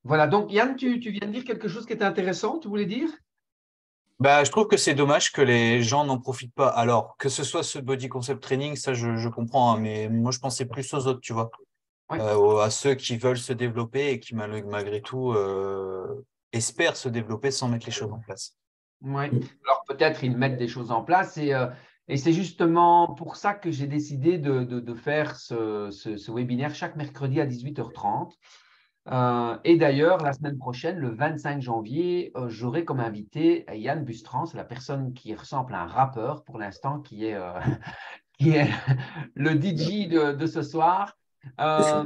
Voilà, donc Yann, tu viens de dire quelque chose qui était intéressant, tu voulais dire? Bah, je trouve que c'est dommage que les gens n'en profitent pas. Alors, que ce soit ce body concept training, ça je comprends, hein, mais moi je pensais plus aux autres, tu vois, Oui, à ceux qui veulent se développer et qui malgré tout espèrent se développer sans mettre les choses en place. ouais. Alors peut-être ils mettent des choses en place et c'est justement pour ça que j'ai décidé de faire ce webinaire chaque mercredi à 18h30. Et d'ailleurs, la semaine prochaine, le 25 janvier, j'aurai comme invité Yann Bustrand, c'est la personne qui ressemble à un rappeur pour l'instant, qui est le DJ de ce soir. Euh,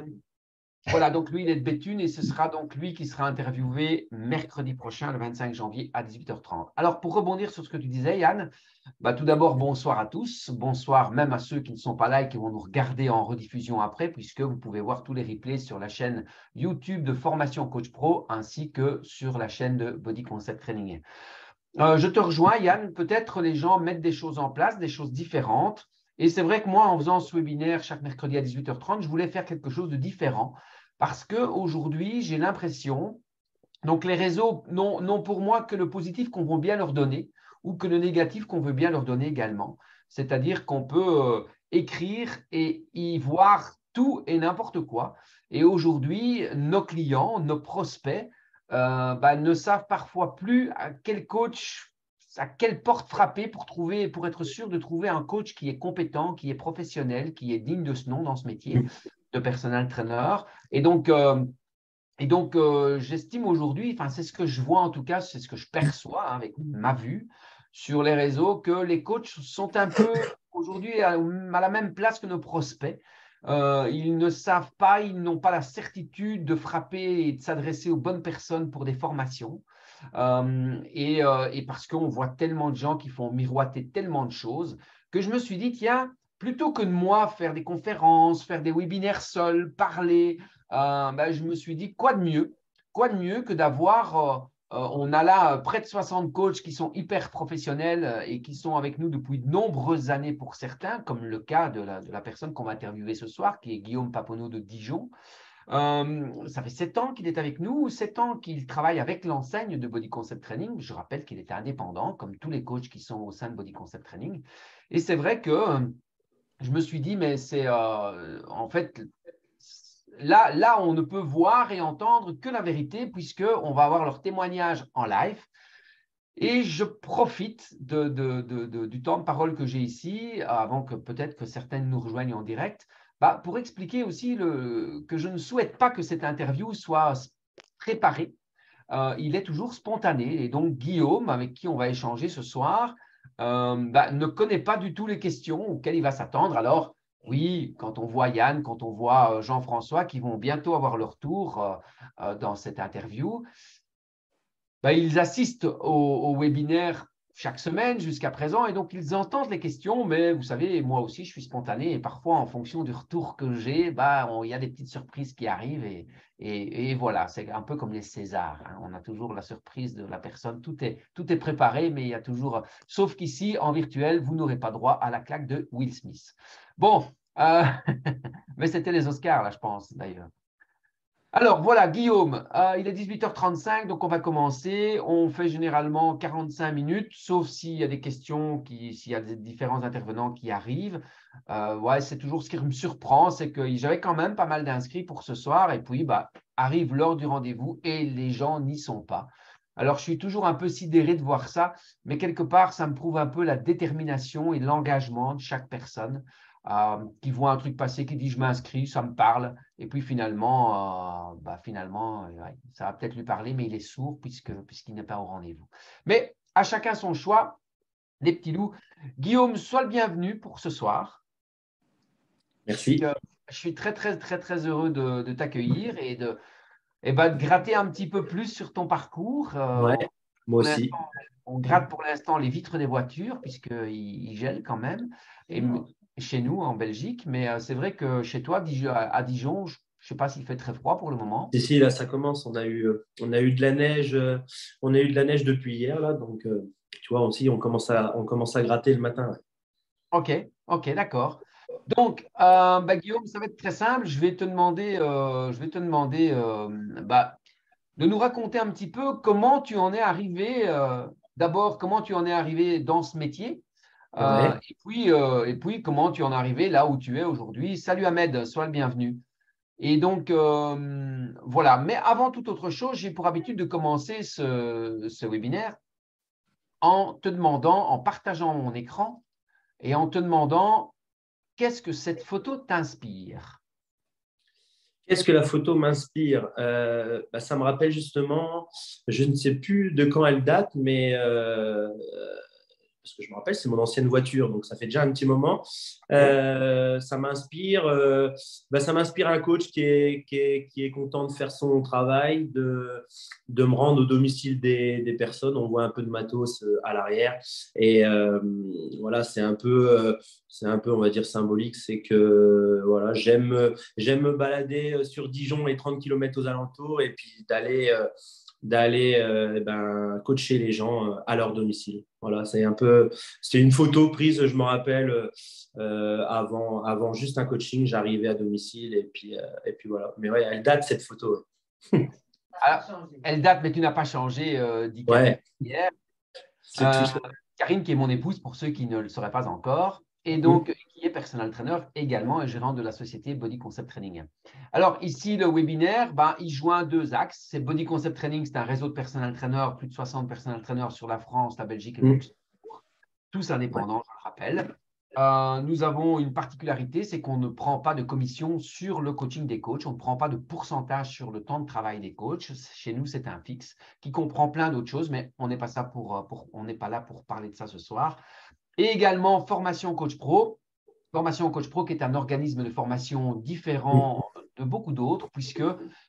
Voilà, donc lui, il est de Béthune et ce sera donc lui qui sera interviewé mercredi prochain, le 25 janvier à 18h30. Alors, pour rebondir sur ce que tu disais, Yann, bah, tout d'abord, bonsoir à tous. Bonsoir même à ceux qui ne sont pas là et qui vont nous regarder en rediffusion après, puisque vous pouvez voir tous les replays sur la chaîne YouTube de Formation Coach Pro ainsi que sur la chaîne de Body Concept Training. Je te rejoins, Yann. Peut-être les gens mettent des choses en place, des choses différentes. Et c'est vrai que moi, en faisant ce webinaire chaque mercredi à 18h30, je voulais faire quelque chose de différent parce qu'aujourd'hui, j'ai l'impression, donc les réseaux n'ont pour moi que le positif qu'on veut bien leur donner ou que le négatif qu'on veut bien leur donner également. C'est-à-dire qu'on peut écrire et y voir tout et n'importe quoi. Et aujourd'hui, nos clients, nos prospects, ne savent parfois plus à quel coach, à quelle porte frapper pour trouver, pour être sûr de trouver un coach qui est compétent, qui est professionnel, qui est digne de ce nom dans ce métier de personal trainer. Et donc, j'estime aujourd'hui, enfin, c'est ce que je vois en tout cas, c'est ce que je perçois avec ma vue sur les réseaux, que les coachs sont un peu aujourd'hui à la même place que nos prospects. Ils ne savent pas, ils n'ont pas la certitude de frapper et de s'adresser aux bonnes personnes pour des formations. Et parce qu'on voit tellement de gens qui font miroiter tellement de choses que je me suis dit, tiens, plutôt que de moi faire des conférences, faire des webinaires seuls, parler, je me suis dit, quoi de mieux que d'avoir, on a là près de 60 coachs qui sont hyper professionnels et qui sont avec nous depuis de nombreuses années pour certains, comme le cas de la personne qu'on va interviewer ce soir, qui est Guillaume Paponneau de Dijon. Ça fait 7 ans qu'il est avec nous, 7 ans qu'il travaille avec l'enseigne de Body Concept Training. Je rappelle qu'il était indépendant, comme tous les coachs qui sont au sein de Body Concept Training. Et c'est vrai que je me suis dit, mais c'est en fait, là, on ne peut voir et entendre que la vérité, puisqu'on va avoir leur témoignage en live. Et je profite du temps de parole que j'ai ici, avant que peut-être que certaines nous rejoignent en direct, pour expliquer aussi que je ne souhaite pas que cette interview soit préparée. Il est toujours spontané. Et donc, Guillaume, avec qui on va échanger ce soir, ne connaît pas du tout les questions auxquelles il va s'attendre. Alors, oui, quand on voit Yann, quand on voit Jean-François, qui vont bientôt avoir leur tour dans cette interview, ils assistent au webinaire chaque semaine jusqu'à présent et donc ils entendent les questions, mais vous savez, moi aussi, je suis spontané et parfois, en fonction du retour que j'ai, il y a des petites surprises qui arrivent et voilà, c'est un peu comme les Césars, hein. On a toujours la surprise de la personne, tout est préparé, mais il y a toujours, sauf qu'ici, en virtuel, vous n'aurez pas droit à la claque de Will Smith. Bon, euh, mais c'était les Oscars, là, je pense, d'ailleurs. Alors voilà, Guillaume, il est 18h35, donc on va commencer. On fait généralement 45 minutes, sauf s'il y a des questions, s'il y a des différents intervenants qui arrivent. Ouais, c'est toujours ce qui me surprend, c'est que j'avais quand même pas mal d'inscrits pour ce soir, et puis arrive l'heure du rendez-vous et les gens n'y sont pas. Alors je suis toujours un peu sidéré de voir ça, mais quelque part, ça me prouve un peu la détermination et l'engagement de chaque personne qui voit un truc passer, qui dit je m'inscris, ça me parle. Et puis ouais, ça va peut-être lui parler, mais il est sourd puisqu'il n'est pas au rendez-vous. Mais à chacun son choix, les petits loups. Guillaume, sois le bienvenu pour ce soir. Merci. Je suis très, très, très, très heureux de t'accueillir et de gratter un petit peu plus sur ton parcours. Ouais, moi Pour aussi. l'instant, on gratte pour l'instant les vitres des voitures, puisqu'il gèle quand même, et chez nous en Belgique. Mais c'est vrai que chez toi, à Dijon, je ne sais pas s'il fait très froid pour le moment. Si, là, ça commence. On a eu de la neige. On a eu de la neige depuis hier, là. Donc, tu vois, aussi, on commence à gratter le matin. Ok, ok, d'accord. Donc, Guillaume, ça va être très simple. Je vais te demander de nous raconter un petit peu comment tu en es arrivé, d'abord, comment tu en es arrivé dans ce métier, Ouais. et puis comment tu en es arrivé là où tu es aujourd'hui. Salut Ahmed, sois le bienvenu. Et donc, voilà. Mais avant toute autre chose, j'ai pour habitude de commencer ce webinaire en te demandant, en partageant mon écran et en te demandant qu'est-ce que cette photo t'inspire. Qu'est-ce que la photo m'inspire? Ça me rappelle justement, je ne sais plus de quand elle date, mais parce que je me rappelle, c'est mon ancienne voiture, donc ça fait déjà un petit moment. Ça m'inspire un coach qui est content de faire son travail, de me rendre au domicile des personnes. On voit un peu de matos à l'arrière. Et voilà, c'est un peu, on va dire, symbolique. C'est que voilà, j'aime me balader sur Dijon et 30 km aux alentours et puis d'aller coacher les gens à leur domicile. Voilà, c'était une photo prise, je me rappelle, avant juste un coaching, j'arrivais à domicile et puis voilà. Mais ouais, elle date cette photo. Alors, elle date, mais tu n'as pas changé, dit Karine Ouais, hier. c'est tout ça. Karine, qui est mon épouse, pour ceux qui ne le sauraient pas encore, et donc qui est personal trainer également et gérante de la société Body Concept Training. Alors, ici, le webinaire, il joint deux axes. C'est Body Concept Training, c'est un réseau de personal trainers, plus de 60 personal trainers sur la France, la Belgique et le Luxembourg, tous indépendants, je le rappelle. Nous avons une particularité, c'est qu'on ne prend pas de commission sur le coaching des coachs, on ne prend pas de pourcentage sur le temps de travail des coachs. Chez nous, c'est un fixe qui comprend plein d'autres choses, mais on n'est pas, on n'est pas là pour parler de ça ce soir. Et également, Formation Coach Pro. Formation Coach Pro qui est un organisme de formation différent de beaucoup d'autres, puisque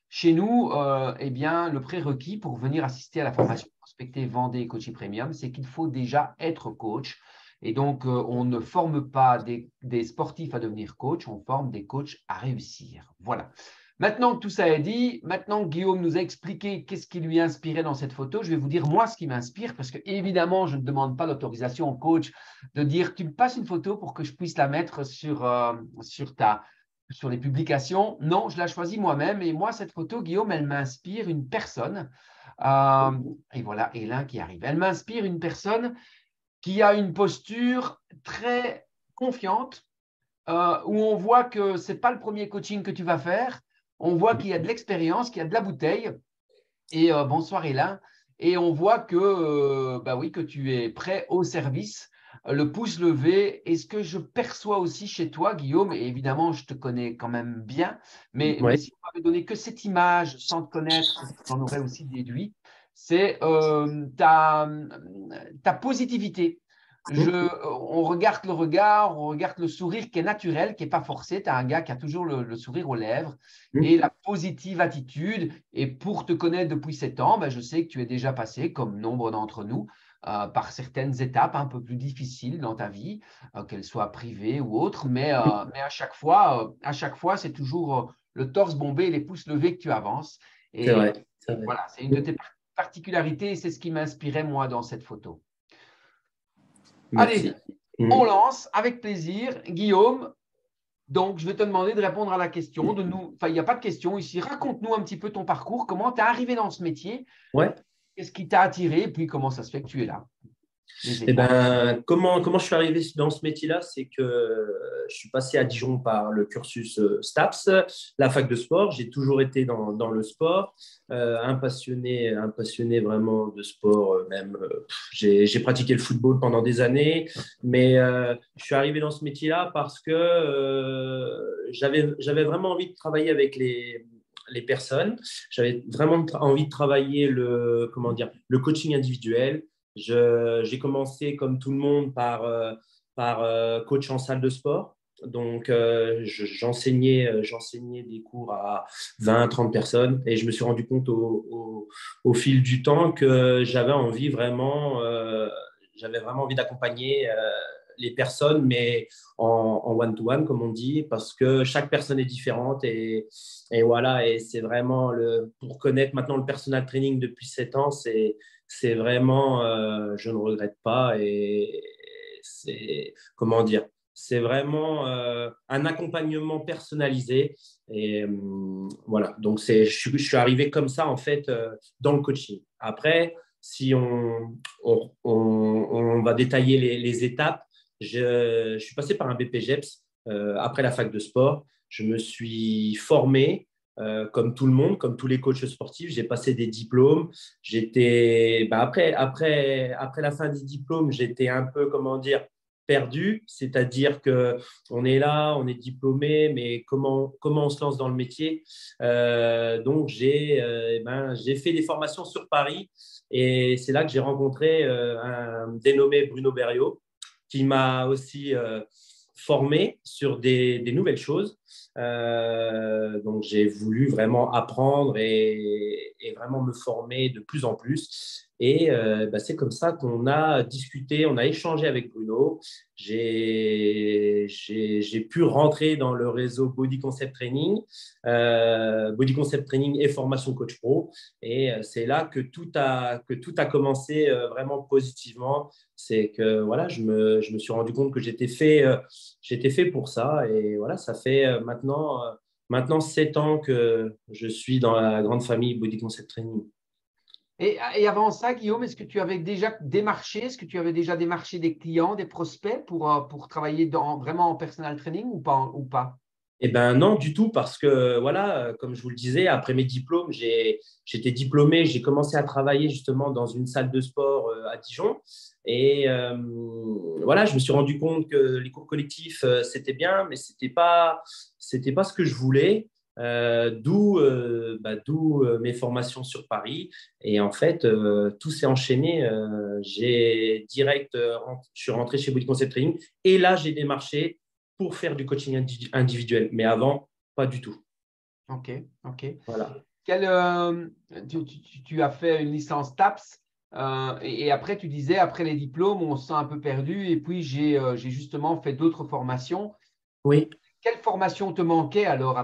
chez nous, eh bien, le prérequis pour venir assister à la formation Prospecter, Vendée et Coaching Premium, c'est qu'il faut déjà être coach. Et donc, on ne forme pas des sportifs à devenir coach, on forme des coachs à réussir. Voilà. Maintenant que tout ça est dit, maintenant que Guillaume nous a expliqué qu'est-ce qui lui inspirait dans cette photo, je vais vous dire moi ce qui m'inspire, parce que évidemment, je ne demande pas l'autorisation au coach de dire tu me passes une photo pour que je puisse la mettre sur les publications. Non, je la choisis moi-même. Et moi, cette photo, Guillaume, elle m'inspire une personne. Et voilà, Hélène qui arrive. Elle m'inspire une personne qui a une posture très confiante, où on voit que ce n'est pas le premier coaching que tu vas faire. On voit qu'il y a de l'expérience, qu'il y a de la bouteille. Et bonsoir Hélène. Et on voit que, oui, que tu es prêt au service, le pouce levé. Et ce que je perçois aussi chez toi, Guillaume, et évidemment, je te connais quand même bien, mais Ouais. si on m'avait donné que cette image sans te connaître, j'en aurais aussi déduit, c'est ta positivité. On regarde le regard, on regarde le sourire qui est naturel, qui n'est pas forcé. Tu as un gars qui a toujours le sourire aux lèvres et la positive attitude. Et pour te connaître depuis 7 ans, je sais que tu es déjà passé, comme nombre d'entre nous, par certaines étapes un peu plus difficiles dans ta vie, qu'elles soient privées ou autres. Mais à chaque fois, c'est toujours le torse bombé et les pouces levés que tu avances. C'est Et vrai. C'est vrai. voilà, c'est une de tes particularités et c'est ce qui m'inspirait moi dans cette photo. Merci. Allez, on lance avec plaisir. Guillaume, donc je vais te demander de répondre à la question. Il n'y a pas de question ici. Raconte-nous un petit peu ton parcours. Comment tu es arrivé dans ce métier? Ouais. Qu'est-ce qui t'a attiré? Et puis comment ça se fait que tu es là? Comment je suis arrivé dans ce métier-là, c'est que je suis passé à Dijon par le cursus STAPS, la fac de sport. J'ai toujours été dans le sport, un passionné vraiment de sport. J'ai pratiqué le football pendant des années, mais je suis arrivé dans ce métier-là parce que j'avais vraiment envie de travailler avec les personnes. J'avais vraiment envie de travailler le coaching individuel. J'ai commencé comme tout le monde par coach en salle de sport. Donc, j'enseignais des cours à 20, 30 personnes et je me suis rendu compte au fil du temps que j'avais vraiment envie d'accompagner les personnes, mais en one-to-one, comme on dit, parce que chaque personne est différente et voilà, et c'est vraiment pour connaître maintenant le personal training depuis 7 ans, c'est vraiment, je ne regrette pas et c'est, comment dire, C'est vraiment un accompagnement personnalisé. Et voilà, donc je suis arrivé comme ça, en fait, dans le coaching. Après, si on va détailler les étapes, je suis passé par un BPGEPS après la fac de sport. Je me suis formé comme tout le monde, comme tous les coachs sportifs. J'ai passé des diplômes. Après la fin des diplômes, j'étais un peu, comment dire, perdu, c'est-à-dire que on est là, on est diplômé, mais comment on se lance dans le métier. Donc j'ai fait des formations sur Paris et c'est là que j'ai rencontré un dénommé Bruno Berriot qui m'a aussi formé sur des nouvelles choses. Donc j'ai voulu vraiment apprendre et vraiment me former de plus en plus. Et c'est comme ça qu'on a discuté, on a échangé avec Bruno. J'ai pu rentrer dans le réseau Body Concept Training, Body Concept Training et formation coach pro. Et c'est là que tout a commencé vraiment positivement. C'est que voilà, je me suis rendu compte que j'étais fait pour ça. Et voilà, ça fait maintenant 7 ans que je suis dans la grande famille Body Concept Training. Et avant ça, Guillaume, est-ce que tu avais déjà démarché, des clients, des prospects pour travailler vraiment en personal training ou pas? Eh ben non, du tout, parce que voilà, comme je vous le disais, après mes diplômes, j'étais diplômé, j'ai commencé à travailler justement dans une salle de sport à Dijon. Et voilà, je me suis rendu compte que les cours collectifs, c'était bien, mais c'était pas ce que je voulais. D'où mes formations sur Paris. Et en fait, tout s'est enchaîné. Je suis rentré chez Body Concept Training et là, j'ai démarché pour faire du coaching individuel. Mais avant, pas du tout. Ok. Voilà. Tu as fait une licence TAPS et après, tu disais, après les diplômes, on se sent un peu perdu et puis j'ai justement fait d'autres formations. Oui. Quelle formation te manquait alors à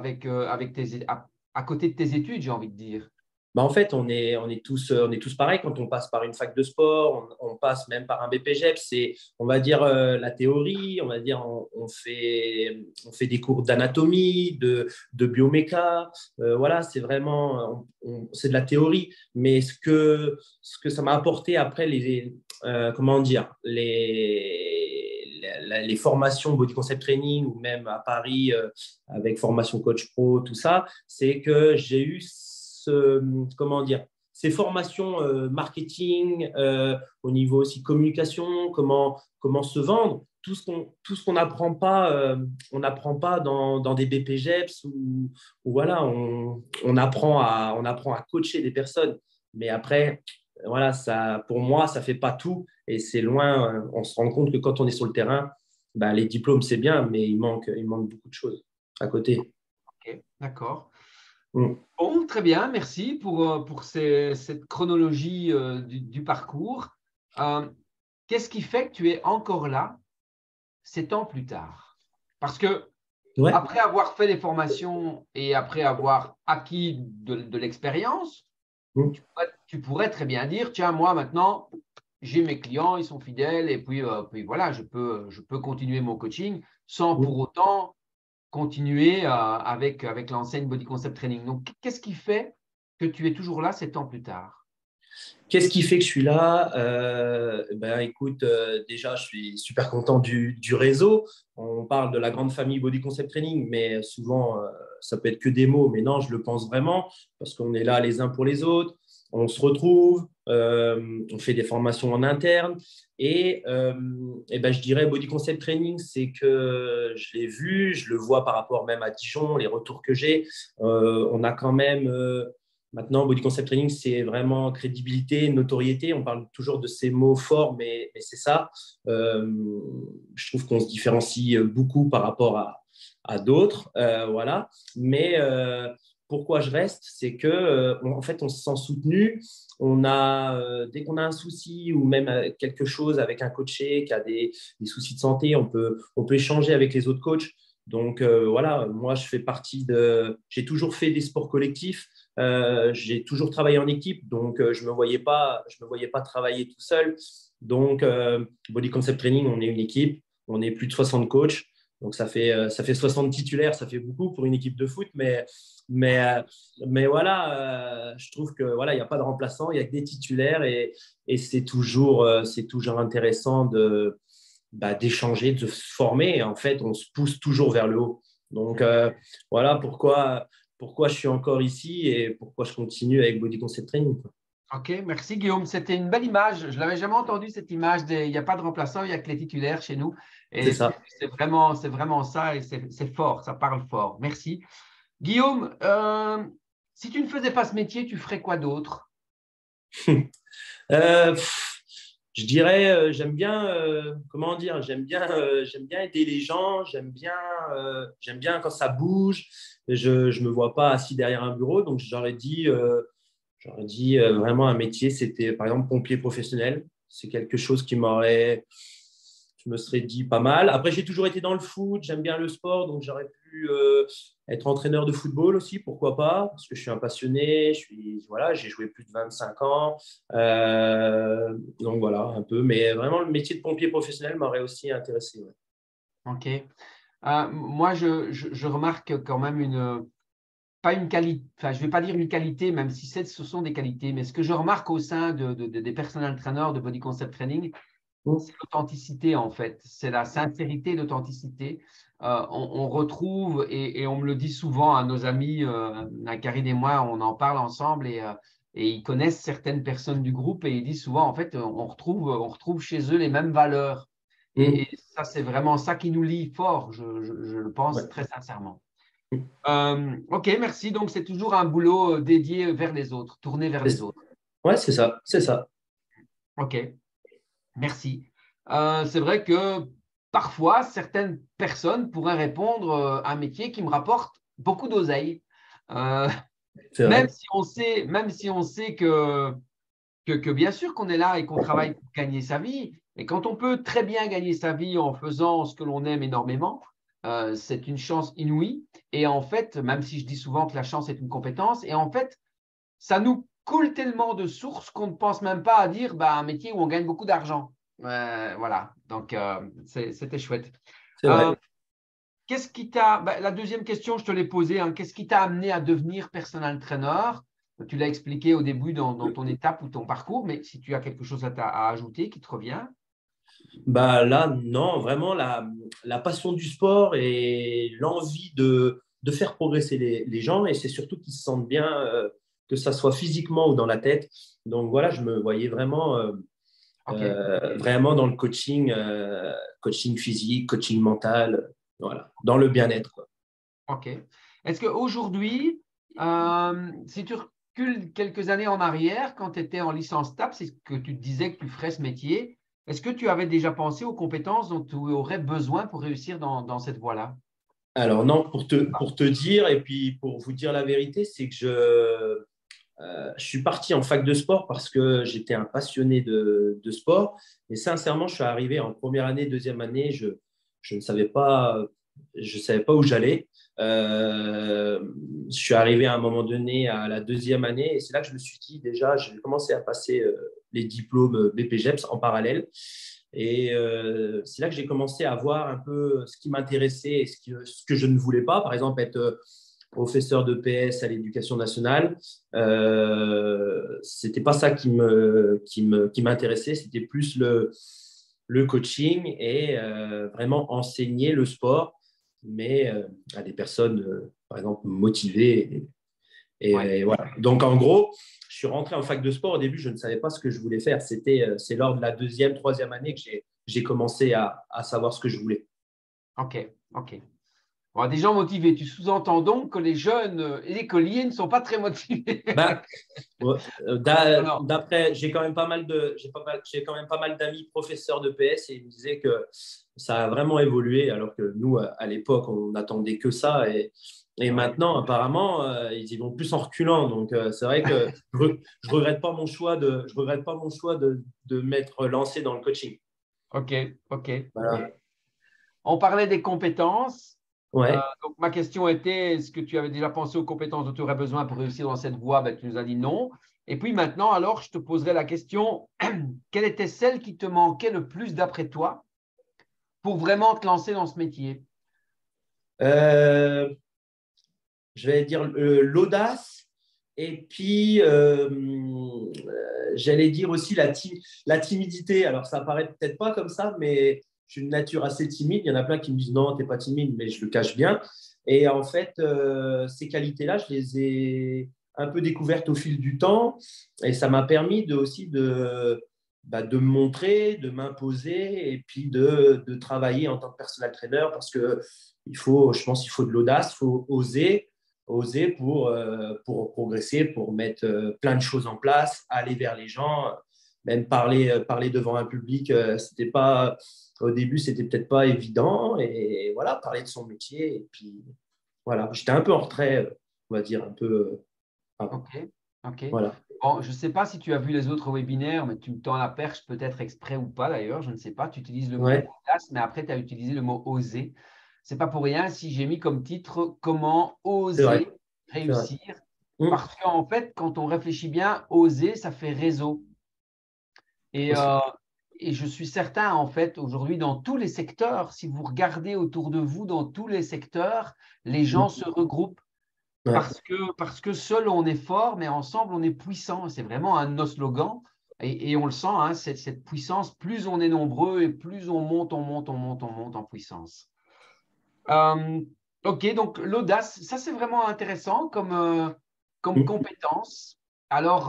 côté de tes études, j'ai envie de dire? En fait, on est tous pareils quand on passe par une fac de sport, on passe même par un BPGEP. C'est, on va dire, la théorie, on va dire, on fait des cours d'anatomie, de bioméca. Voilà, c'est vraiment, c'est de la théorie. Mais ce que ça m'a apporté après, comment dire, les formations Body Concept Training ou même à Paris avec formation coach pro, tout ça, c'est que j'ai eu comment dire, ces formations marketing, au niveau aussi communication, comment se vendre, tout ce qu'on n'apprend pas, on n'apprend pas dans des BPGEPS où voilà, on apprend à coacher des personnes. Mais après, voilà, ça, pour moi, ça ne fait pas tout et c'est loin. On se rend compte que quand on est sur le terrain, ben, les diplômes, c'est bien, mais il manque beaucoup de choses à côté. Ok, d'accord. Mm. Bon, très bien, merci pour cette chronologie du parcours. Euh, Qu'est-ce qui fait que tu es encore là 7 ans plus tard? Parce que Ouais. après avoir fait des formations et après avoir acquis de l'expérience, Mm. tu pourrais très bien dire, tiens, moi maintenant, j'ai mes clients, ils sont fidèles et puis voilà, je peux continuer mon coaching sans pour Mm. autant continuer avec l'enseigne Body Concept Training. Donc, qu'est-ce qui fait que tu es toujours là 7 ans plus tard? Qu'est-ce qui fait que je suis là? Écoute, déjà, je suis super content du réseau. On parle de la grande famille Body Concept Training, mais souvent, ça peut être que des mots. Mais non, je le pense vraiment parce qu'on est là les uns pour les autres. On se retrouve, on fait des formations en interne. Je dirais Body Concept Training, c'est que je l'ai vu, je le vois par rapport même à Dijon, les retours que j'ai. On a quand même… Maintenant, Body Concept Training, c'est vraiment crédibilité, notoriété. On parle toujours de ces mots forts, mais c'est ça. Je trouve qu'on se différencie beaucoup par rapport à d'autres. Voilà. Mais pourquoi je reste, c'est que en fait, on se sent soutenu. Dès qu'on a un souci ou même quelque chose avec un coaché qui a des soucis de santé, on peut échanger avec les autres coachs. Donc voilà, moi, je fais partie de… J'ai toujours fait des sports collectifs. J'ai toujours travaillé en équipe, donc je me voyais pas travailler tout seul. Donc, Body Concept Training, on est une équipe. On est plus de 60 coachs. Donc, ça fait 60 titulaires. Ça fait beaucoup pour une équipe de foot. Mais voilà, je trouve que voilà, il n'y a pas de remplaçant. Il n'y a que des titulaires. Et c'est toujours intéressant d'échanger, de se former. Et en fait, on se pousse toujours vers le haut. Donc, voilà pourquoi je suis encore ici et pourquoi je continue avec Body Concept Training, quoi. Ok, merci Guillaume. C'était une belle image. Je ne l'avais jamais entendu, cette image. Il n'y a pas de remplaçant, il n'y a que les titulaires chez nous. C'est Et ça. c'est vraiment ça et c'est fort, ça parle fort. Merci. Guillaume, si tu ne faisais pas ce métier, tu ferais quoi d'autre? Euh, je dirais, comment dire, j'aime bien aider les gens, j'aime bien quand ça bouge. Je me vois pas assis derrière un bureau, donc j'aurais dit vraiment un métier, c'était par exemple pompier professionnel. C'est quelque chose je me serais dit pas mal. Après, j'ai toujours été dans le foot, j'aime bien le sport, donc j'aurais pu être entraîneur de football aussi, pourquoi pas, parce que je suis un passionné, voilà, j'ai joué plus de 25 ans. Donc voilà, un peu. Mais vraiment, le métier de pompier professionnel m'aurait aussi intéressé. Ouais. Ok. Moi, je remarque quand même pas une qualité, enfin, je ne vais pas dire une qualité, même si ce sont des qualités, mais ce que je remarque au sein des personal trainers de Body Concept Training, c'est l'authenticité en fait, c'est la sincérité et l'authenticité. On retrouve, et on me le dit souvent à nos amis, Karine et moi, on en parle ensemble et ils connaissent certaines personnes du groupe et ils disent souvent en fait, on retrouve chez eux les mêmes valeurs. Et ça, c'est vraiment ça qui nous lie fort, je le pense Ouais. très sincèrement. Ok, merci. Donc, c'est toujours un boulot dédié vers les autres, tourné vers les autres. Ouais, c'est ça, c'est ça. Ok, merci. C'est vrai que parfois, certaines personnes pourraient répondre à un métier qui me rapporte beaucoup d'oseille. Euh, C'est vrai. même si on sait que bien sûr qu'on est là et qu'on travaille pour gagner sa vie, et quand on peut très bien gagner sa vie en faisant ce que l'on aime énormément, c'est une chance inouïe. Et en fait, même si je dis souvent que la chance est une compétence, et en fait, ça nous coule tellement de sources qu'on ne pense même pas à dire un métier où on gagne beaucoup d'argent. Voilà, donc c'était chouette. C'est Euh, vrai. Qu'est-ce qui t'a… la deuxième question, je te l'ai posée. Hein. Qu'est-ce qui t'a amené à devenir personal trainer? Tu l'as expliqué au début dans ton étape ou ton parcours, mais si tu as quelque chose à ajouter qui te revient. Bah là, non, vraiment la passion du sport et l'envie de faire progresser les gens. Et c'est surtout qu'ils se sentent bien, que ça soit physiquement ou dans la tête. Donc voilà, je me voyais OK. vraiment dans le coaching, coaching physique, coaching mental, voilà, dans le bien-être, quoi. OK. Est-ce qu'aujourd'hui, si tu recules quelques années en arrière, quand tu étais en licence TAP, c'est ce que tu te disais que tu ferais ce métier, est-ce que tu avais déjà pensé aux compétences dont tu aurais besoin pour réussir dans cette voie-là? Alors non, pour te dire et puis pour vous dire la vérité, c'est que je suis parti en fac de sport parce que j'étais un passionné de sport. Et sincèrement, je suis arrivé en première année, deuxième année, je ne savais pas, je savais pas où j'allais. Je suis arrivé à un moment donné à la deuxième année et c'est là que je me suis dit déjà, j'ai commencé à passer les diplômes BPGEPS en parallèle. Et c'est là que j'ai commencé à voir un peu ce qui m'intéressait et ce que je ne voulais pas. Par exemple, être professeur de PS à l'éducation nationale. C'était pas ça qui m'intéressait, c'était plus le coaching et vraiment enseigner le sport, mais à des personnes, par exemple, motivées. Ouais. Et voilà. Donc, en gros, je suis rentré en fac de sport. Au début, je ne savais pas ce que je voulais faire. C'est lors de la deuxième, troisième année que j'ai commencé à savoir ce que je voulais. OK. OK. Bon, des gens motivés. Tu sous-entends donc que les jeunes écoliers ne sont pas très motivés. Ben, Alors, d'après, j'ai quand même pas mal d'amis professeurs de PS et ils me disaient que ça a vraiment évolué alors que nous, à l'époque, on n'attendait que ça et ouais. maintenant, apparemment, ils y vont plus en reculant. Donc, c'est vrai que je regrette pas mon choix de m'être lancé dans le coaching. OK. OK. Voilà. On parlait des compétences. Ouais. Donc, ma question était, est-ce que tu avais déjà pensé aux compétences dont tu aurais besoin pour réussir dans cette voie? Tu nous as dit non. Et puis maintenant, alors, je te poserai la question, quelle était celle qui te manquait le plus d'après toi pour vraiment te lancer dans ce métier? Je vais dire l'audace et puis j'allais dire aussi la timidité. Alors, ça paraît peut-être pas comme ça, mais je suis une nature assez timide. Il y en a plein qui me disent non, tu n'es pas timide, mais je le cache bien. Et en fait, ces qualités-là, je les ai un peu découvertes au fil du temps et ça m'a permis aussi de me montrer, de m'imposer et puis de travailler en tant que personal trainer parce que je pense qu'il faut de l'audace, il faut oser pour progresser, pour mettre plein de choses en place, aller vers les gens, même parler devant un public, au début, c'était peut-être pas évident. Et voilà, parler de son métier. Et puis voilà, j'étais un peu en retrait, on va dire, un peu avant. Ok, ok. Voilà. Bon, je ne sais pas si tu as vu les autres webinaires, mais tu me tends la perche, peut-être exprès ou pas d'ailleurs, je ne sais pas. Tu utilises le mot Ouais, audace, mais après tu as utilisé le mot oser. C'est pas pour rien si j'ai mis comme titre comment c'est vrai. oser C'est vrai. réussir. Mmh. Parce qu'en fait, quand on réfléchit bien, oser, ça fait réseau. Et, Aussi. euh, et je suis certain, en fait, aujourd'hui, dans tous les secteurs, si vous regardez autour de vous, dans tous les secteurs, les gens Mmh. se regroupent Ouais. parce que seul on est fort, mais ensemble on est puissant. C'est vraiment un de nos slogans. Et on le sent, hein, cette puissance, plus on est nombreux et plus on monte, on monte, on monte, on monte en puissance. Euh, ok, donc l'audace, ça c'est vraiment intéressant comme Mmh. compétence. Alors,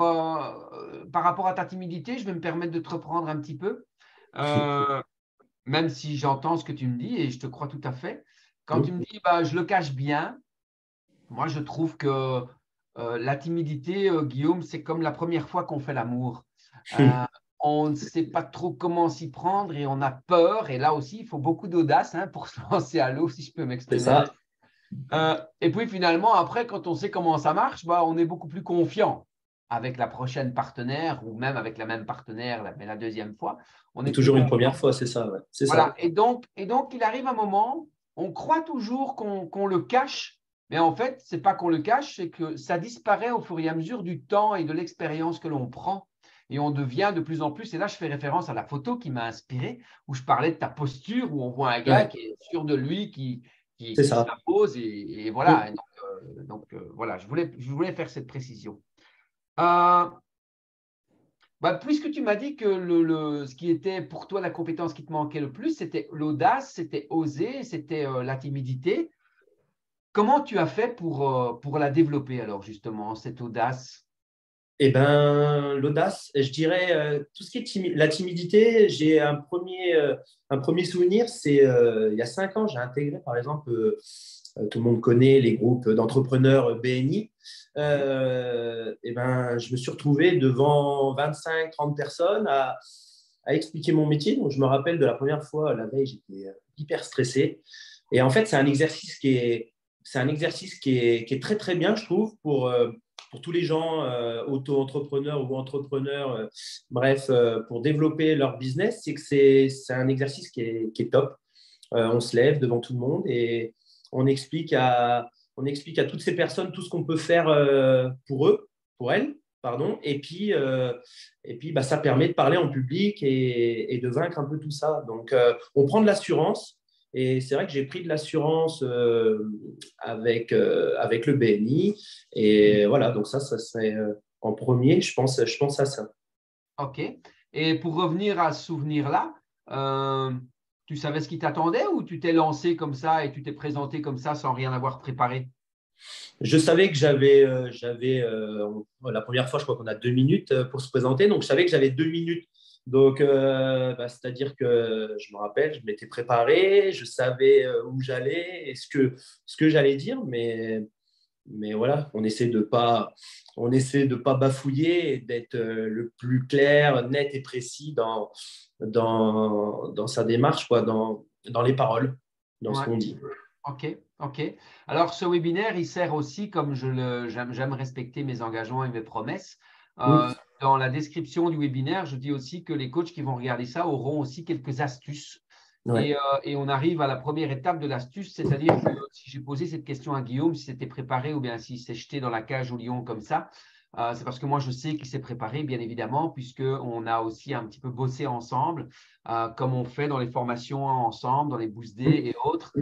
par rapport à ta timidité, je vais me permettre de te reprendre un petit peu, Euh, même si j'entends ce que tu me dis et je te crois tout à fait. Quand tu me Mmh. dis, bah, je le cache bien, moi je trouve que la timidité, Guillaume, c'est comme la première fois qu'on fait l'amour. Euh, on ne sait pas trop comment s'y prendre et on a peur. Et là aussi, il faut beaucoup d'audace hein, pour se lancer à l'eau, si je peux C'est m'exprimer. ça. Et puis finalement, après, quand on sait comment ça marche, bah, on est beaucoup plus confiant avec la prochaine partenaire ou même avec la même partenaire, mais la deuxième fois, on C'est est plus toujours une confiant. première fois, c'est ça. Ouais. C'est Voilà. ça. Et donc, il arrive un moment, on croit toujours qu'on le cache, mais en fait, c'est pas qu'on le cache, c'est que ça disparaît au fur et à mesure du temps et de l'expérience que l'on prend. Et on devient de plus en plus, et là je fais référence à la photo qui m'a inspiré, où je parlais de ta posture, où on voit un gars Ouais. qui est sûr de lui, C'est qui ça. s'impose, et voilà. Mmh. Et donc, voilà, je voulais faire cette précision. Euh, bah, puisque tu m'as dit que ce qui était pour toi la compétence qui te manquait le plus, c'était l'audace, c'était oser, c'était la timidité. Comment tu as fait pour la développer alors justement, cette audace? Eh ben, l'audace, je dirais, tout ce qui est la timidité, j'ai un premier souvenir, c'est il y a 5 ans, j'ai intégré, par exemple, tout le monde connaît les groupes d'entrepreneurs BNI. Ouais. Eh ben, je me suis retrouvé devant 25-30 personnes à expliquer mon métier. Donc, je me rappelle de la première fois, la veille, j'étais hyper stressé. Et en fait, c'est un exercice qui est très, très bien, je trouve, pour tous les gens auto-entrepreneurs ou entrepreneurs, bref, pour développer leur business, c'est que c'est un exercice qui est top. On se lève devant tout le monde et on explique à toutes ces personnes tout ce qu'on peut faire pour elles, pardon. Et puis bah, ça permet de parler en public et de vaincre un peu tout ça. Donc, on prend de l'assurance. Et c'est vrai que j'ai pris de l'assurance avec le BNI. Et voilà, donc ça serait en premier, je pense à ça. OK. Et pour revenir à ce souvenir-là, euh, tu savais ce qui t'attendait ou tu t'es lancé comme ça et tu t'es présenté comme ça sans rien avoir préparé? Je savais que la première fois, je crois qu'on a 2 minutes pour se présenter, donc je savais que j'avais 2 minutes. Donc, bah, c'est-à-dire que je me rappelle, je m'étais préparé, je savais où j'allais et ce que j'allais dire, mais voilà, on essaie de pas bafouiller et d'être le plus clair, net et précis dans sa démarche, quoi, dans les paroles, dans ce Ouais. qu'on dit. OK. OK. Alors, ce webinaire, il sert aussi, comme j'aime respecter mes engagements et mes promesses. Mm. Dans la description du webinaire, je dis aussi que les coachs qui vont regarder ça auront aussi quelques astuces. Ouais. Et on arrive à la première étape de l'astuce, c'est-à-dire que si j'ai posé cette question à Guillaume, si c'était préparé ou bien s'il s'est jeté dans la cage au lion comme ça, C'est parce que moi, je sais qu'il s'est préparé, bien évidemment, puisqu'on a aussi un petit peu bossé ensemble, comme on fait dans les formations ensemble, dans les Boost Day et autres.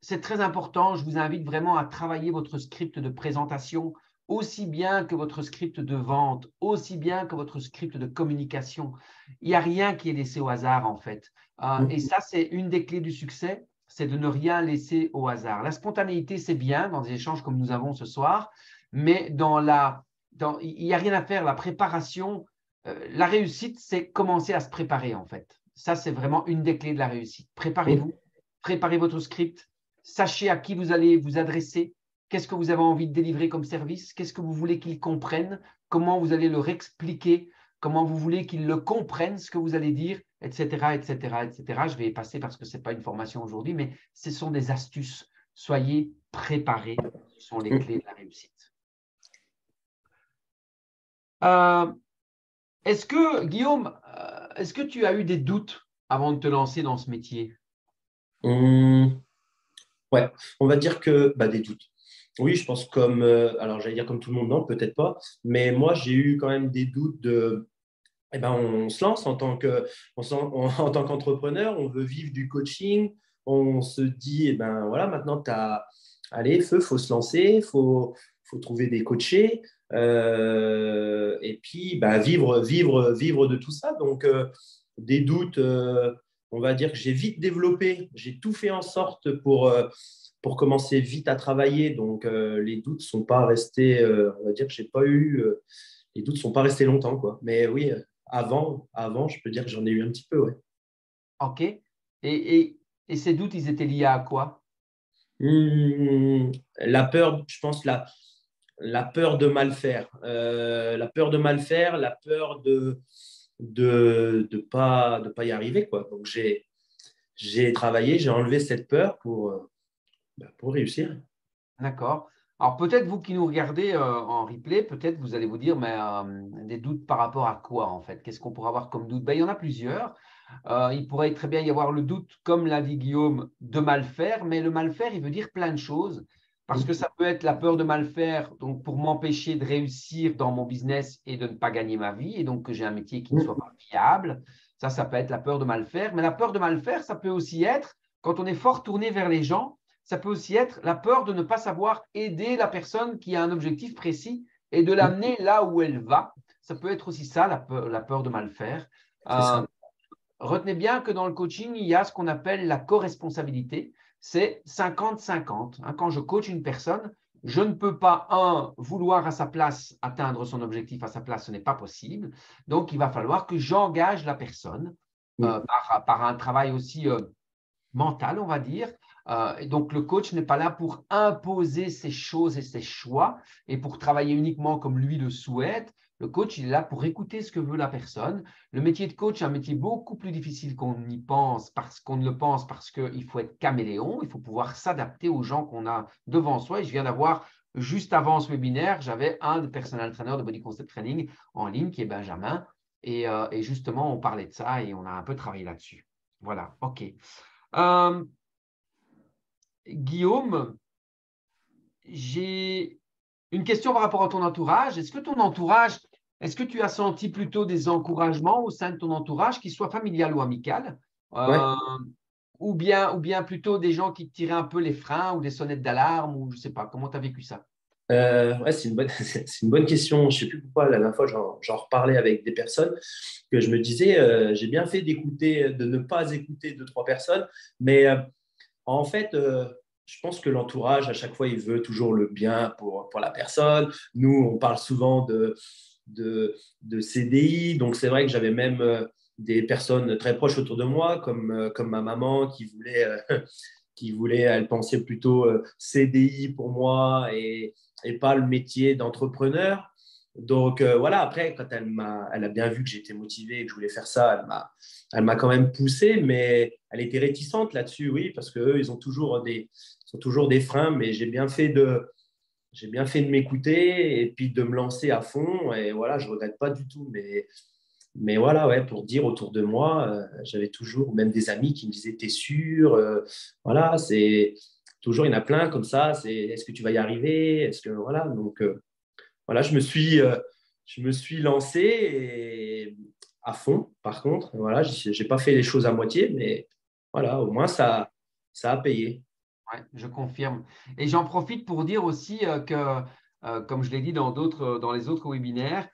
C'est très important. Je vous invite vraiment à travailler votre script de présentation aussi bien que votre script de vente, aussi bien que votre script de communication. Il n'y a rien qui est laissé au hasard, en fait. Et ça, c'est une des clés du succès, c'est de ne rien laisser au hasard. La spontanéité, c'est bien dans des échanges comme nous avons ce soir, mais il n'y a rien à faire. La préparation, la réussite, c'est commencer à se préparer, en fait. Ça, c'est vraiment une des clés de la réussite. Préparez-vous, préparez votre script, sachez à qui vous allez vous adresser, qu'est-ce que vous avez envie de délivrer comme service, qu'est-ce que vous voulez qu'ils comprennent, comment vous allez leur expliquer, comment vous voulez qu'ils le comprennent, ce que vous allez dire, etc., etc., etc. Je vais y passer parce que ce n'est pas une formation aujourd'hui, mais ce sont des astuces. Soyez préparés, ce sont les clés de la réussite. Est-ce que, Guillaume, est-ce que tu as eu des doutes avant de te lancer dans ce métier? Ouais, on va dire que des doutes. Oui, je pense comme, alors j'allais dire comme tout le monde, non, peut-être pas, mais moi j'ai eu quand même des doutes de, on se lance en tant qu'entrepreneur, on veut vivre du coaching, on se dit, voilà, maintenant, allez, faut se lancer, faut trouver des coachés, et puis vivre de tout ça. Donc, des doutes, on va dire que j'ai vite développé, j'ai tout fait en sorte pour commencer vite à travailler. Donc, les doutes ne sont pas restés, on va dire que j'ai pas eu, les doutes sont pas restés longtemps, quoi. Mais oui, avant, je peux dire que j'en ai eu un petit peu, ouais. OK. Et ces doutes, ils étaient liés à quoi? La peur, je pense, la peur de mal faire. La peur de mal faire, la peur de pas y arriver, quoi. Donc, j'ai travaillé, j'ai enlevé cette peur pour réussir. D'accord. Alors peut-être vous qui nous regardez en replay, peut-être vous allez vous dire, mais des doutes par rapport à quoi en fait? Qu'est-ce qu'on pourrait avoir comme doute? Ben, il y en a plusieurs. Il pourrait très bien y avoir le doute, comme l'a dit Guillaume, de mal faire, mais le mal faire, il veut dire plein de choses. Parce que ça peut être la peur de mal faire, donc pour m'empêcher de réussir dans mon business et de ne pas gagner ma vie, et donc que j'ai un métier qui ne soit pas viable. Ça peut être la peur de mal faire. Mais la peur de mal faire, ça peut aussi être, quand on est fort tourné vers les gens, ça peut aussi être la peur de ne pas savoir aider la personne qui a un objectif précis et de l'amener là où elle va. Ça peut être aussi ça, la peur de mal faire. C'est ça. Retenez bien que dans le coaching, il y a ce qu'on appelle la co-responsabilité. C'est 50-50. Quand je coach une personne, je ne peux pas, vouloir à sa place atteindre son objectif à sa place, ce n'est pas possible. Donc, il va falloir que j'engage la personne par un travail aussi mental, on va dire. Et donc, le coach n'est pas là pour imposer ses choses et ses choix et pour travailler uniquement comme lui le souhaite. Le coach, il est là pour écouter ce que veut la personne. Le métier de coach est un métier beaucoup plus difficile qu'on y pense qu'on ne le pense parce qu'il faut être caméléon, il faut pouvoir s'adapter aux gens qu'on a devant soi. Et je viens d'avoir, juste avant ce webinaire, j'avais un des personal trainers de Body Concept Training en ligne qui est Benjamin. Et justement, on parlait de ça et on a un peu travaillé là-dessus. Voilà, OK. Guillaume, j'ai une question par rapport à ton entourage. Est-ce que tu as senti plutôt des encouragements au sein de ton entourage, qu'ils soient familial ou amical, Ouais. ou bien plutôt des gens qui te tiraient un peu les freins ou des sonnettes d'alarme, ou je ne sais pas, comment tu as vécu ça? Ouais, c'est une bonne, c'est une bonne question. Je ne sais plus pourquoi, la dernière fois, j'en reparlais avec des personnes que je me disais, j'ai bien fait de ne pas écouter deux, trois personnes, mais en fait, je pense que l'entourage, à chaque fois, il veut toujours le bien pour la personne. Nous, on parle souvent de CDI, donc c'est vrai que j'avais même des personnes très proches autour de moi, comme ma maman elle pensait plutôt CDI pour moi et pas le métier d'entrepreneur. Donc voilà, après, quand elle a bien vu que j'étais motivé et que je voulais faire ça, elle m'a quand même poussé, mais elle était réticente là-dessus, oui, parce qu'eux, ils ont toujours des freins, mais j'ai bien fait de m'écouter et puis de me lancer à fond. Et voilà, je ne regrette pas du tout. Mais voilà, ouais, pour dire autour de moi, j'avais toujours même des amis qui me disaient, t'es sûr? Voilà, c'est toujours, il y en a plein comme ça. Est-ce que tu vas y arriver? Est-ce que voilà, donc voilà, je me suis lancé à fond, par contre. Voilà, je n'ai pas fait les choses à moitié, mais voilà, au moins ça a payé. Ouais, je confirme. Et j'en profite pour dire aussi que, comme je l'ai dit dans les autres webinaires,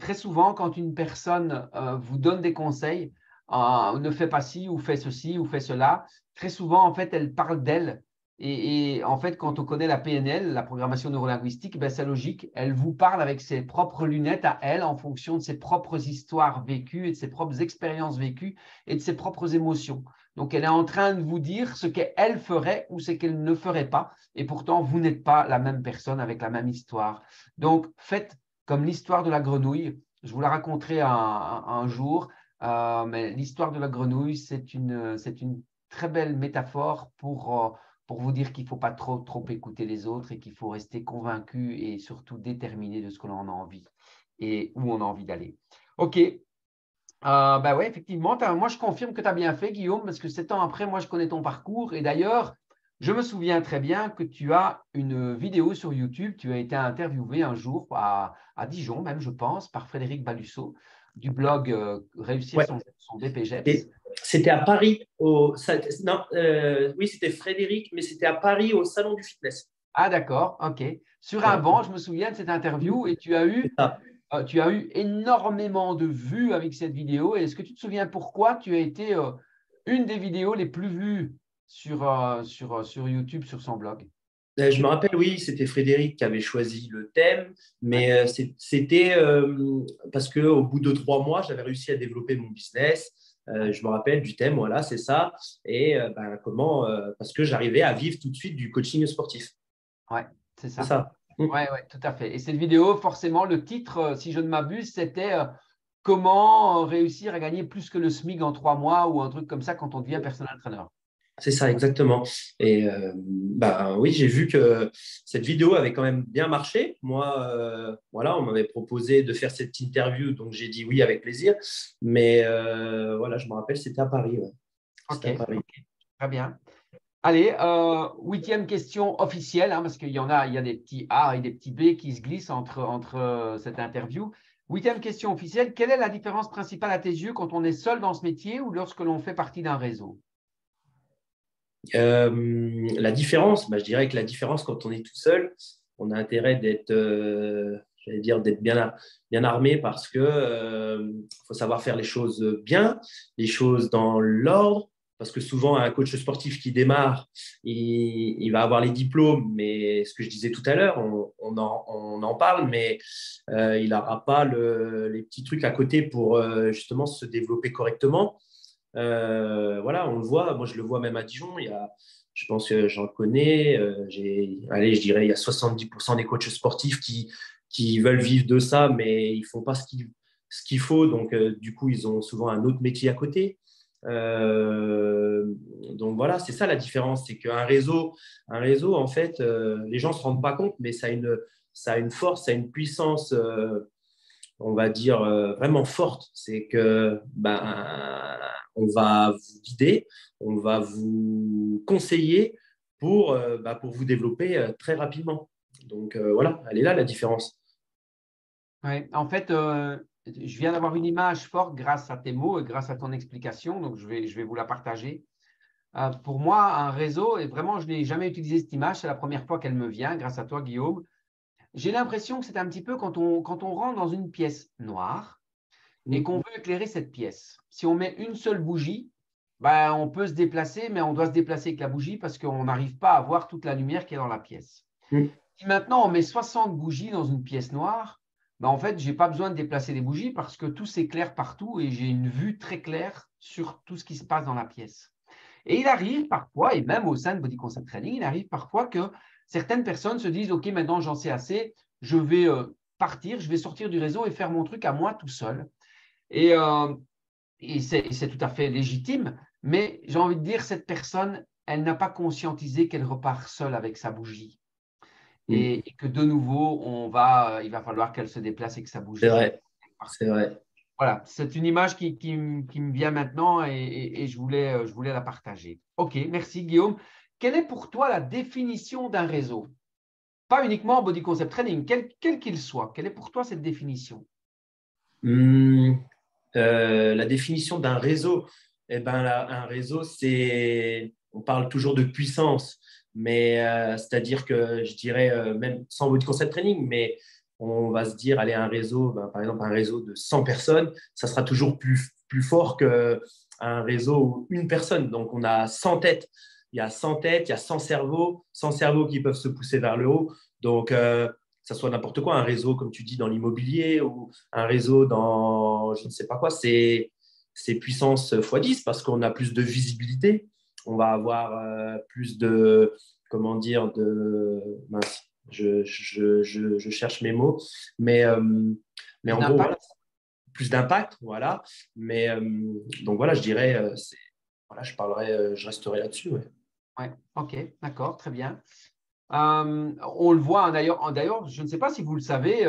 très souvent, quand une personne vous donne des conseils, ne fais pas ci ou fais ceci ou fais cela, très souvent, en fait, elle parle d'elle. Et en fait, quand on connaît la PNL, la programmation neurolinguistique, ben, c'est logique. Elle vous parle avec ses propres lunettes à elle, en fonction de ses propres histoires vécues et de ses propres expériences vécues et de ses propres émotions. Donc, elle est en train de vous dire ce qu'elle ferait ou ce qu'elle ne ferait pas. Et pourtant, vous n'êtes pas la même personne avec la même histoire. Donc, faites comme l'histoire de la grenouille. Je vous la raconterai un jour. Mais l'histoire de la grenouille, c'est une très belle métaphore pour vous dire qu'il ne faut pas trop écouter les autres et qu'il faut rester convaincu et surtout déterminé de ce que l'on a envie et où on a envie d'aller. OK. Bah ouais, effectivement, moi je confirme que tu as bien fait, Guillaume, parce que 7 ans après, moi je connais ton parcours. Et d'ailleurs, je me souviens très bien que tu as une vidéo sur YouTube. Tu as été interviewé un jour à Dijon, même, je pense, par Frédéric Balusso du blog Réussir Ouais. son BPGEPS. Et c'était à Paris. Non, oui, c'était Frédéric, mais c'était à Paris au Salon du Fitness. Ah, d'accord, OK. Sur un Ouais. banc, je me souviens de cette interview et C'est ça. tu as eu énormément de vues avec cette vidéo. Et est-ce que tu te souviens pourquoi tu as été une des vidéos les plus vues sur YouTube, sur son blog? Je me rappelle, oui, c'était Frédéric qui avait choisi le thème, Ouais. mais c'était parce qu'au bout de 3 mois, j'avais réussi à développer mon business. Je me rappelle du thème, voilà, c'est ça. Et parce que j'arrivais à vivre tout de suite du coaching sportif. Ouais, c'est C'est ça. ça. Ouais, ouais, tout à fait. Et cette vidéo, forcément, le titre, si je ne m'abuse, c'était comment réussir à gagner plus que le SMIC en 3 mois ou un truc comme ça quand on devient personal trainer. C'est ça, exactement. Et oui, j'ai vu que cette vidéo avait quand même bien marché. Moi, voilà, on m'avait proposé de faire cette interview, donc j'ai dit oui avec plaisir. Mais voilà, je me rappelle, c'était à Paris. Ouais. OK, C'était à Paris. OK, très bien. Allez, 8e question officielle, hein, parce il y a des petits A et des petits B qui se glissent entre cette interview. 8e question officielle, quelle est la différence principale à tes yeux quand on est seul dans ce métier ou lorsque l'on fait partie d'un réseau? La différence, je dirais que la différence, quand on est tout seul, on a intérêt d'être, j'allais dire, d'être bien armé parce que faut savoir faire les choses bien, les choses dans l'ordre. Parce que souvent, un coach sportif qui démarre, il va avoir les diplômes, mais ce que je disais tout à l'heure, on en parle, mais il n'aura pas les petits trucs à côté pour justement se développer correctement. Voilà, on le voit. Moi, je le vois même à Dijon. Je pense que j'en connais. Allez, je dirais, il y a 70% des coachs sportifs qui veulent vivre de ça, mais ils font pas ce qu'il faut. Donc, du coup, ils ont souvent un autre métier à côté. Euh, donc voilà, c'est ça la différence. C'est un réseau, en fait, les gens se rendent pas compte, mais ça a une force, ça a une puissance. On va dire, vraiment forte. C'est que on va vous guider, on va vous conseiller pour vous développer très rapidement. Donc voilà, elle est là la différence. Ouais, en fait, je viens d'avoir une image forte grâce à tes mots et grâce à ton explication, donc je vais vous la partager. Pour moi, un réseau, et vraiment, je n'ai jamais utilisé cette image, c'est la première fois qu'elle me vient, grâce à toi, Guillaume. J'ai l'impression que c'est un petit peu quand on rentre dans une pièce noire et qu'on veut éclairer cette pièce. Si on met une seule bougie, ben, on peut se déplacer, mais on doit se déplacer avec la bougie parce qu'on n'arrive pas à voir toute la lumière qui est dans la pièce. Mm. Si maintenant on met 60 bougies dans une pièce noire, ben, en fait, je n'ai pas besoin de déplacer les bougies parce que tout s'éclaire partout et j'ai une vue très claire sur tout ce qui se passe dans la pièce. Et il arrive parfois, et même au sein de Body Concept Training, il arrive parfois que certaines personnes se disent, OK, maintenant j'en sais assez, je vais partir, je vais sortir du réseau et faire mon truc à moi tout seul. Et, c'est tout à fait légitime, mais j'ai envie de dire, cette personne, elle n'a pas conscientisé qu'elle repart seule avec sa bougie. Mm. Et que de nouveau, il va falloir qu'elle se déplace avec sa C'est bougie. vrai, c'est vrai. Voilà, c'est une image qui me vient maintenant et je voulais la partager. OK, merci Guillaume. Quelle est pour toi la définition d'un réseau? pas uniquement body concept training, quel qu'il soit. Quelle est pour toi cette définition? La définition d'un réseau, eh ben, un réseau, on parle toujours de puissance, mais c'est-à-dire que je dirais, même sans body concept training, mais on va se dire, allez, un réseau, ben, par exemple, un réseau de 100 personnes, ça sera toujours plus fort qu'un réseau où une personne. Donc, on a 100 têtes. Il y a 100 têtes, il y a 100 cerveaux qui peuvent se pousser vers le haut. Donc, ça soit n'importe quoi, un réseau, comme tu dis, dans l'immobilier ou un réseau dans je ne sais pas quoi, c'est puissance x 10 parce qu'on a plus de visibilité. On va avoir plus de, comment dire, mince, je cherche mes mots, mais en gros, voilà, plus d'impact, voilà. Mais donc voilà, je dirais, voilà, je resterai là-dessus. Ouais. Ouais, ok, d'accord, très bien. On le voit d'ailleurs, je ne sais pas si vous le savez,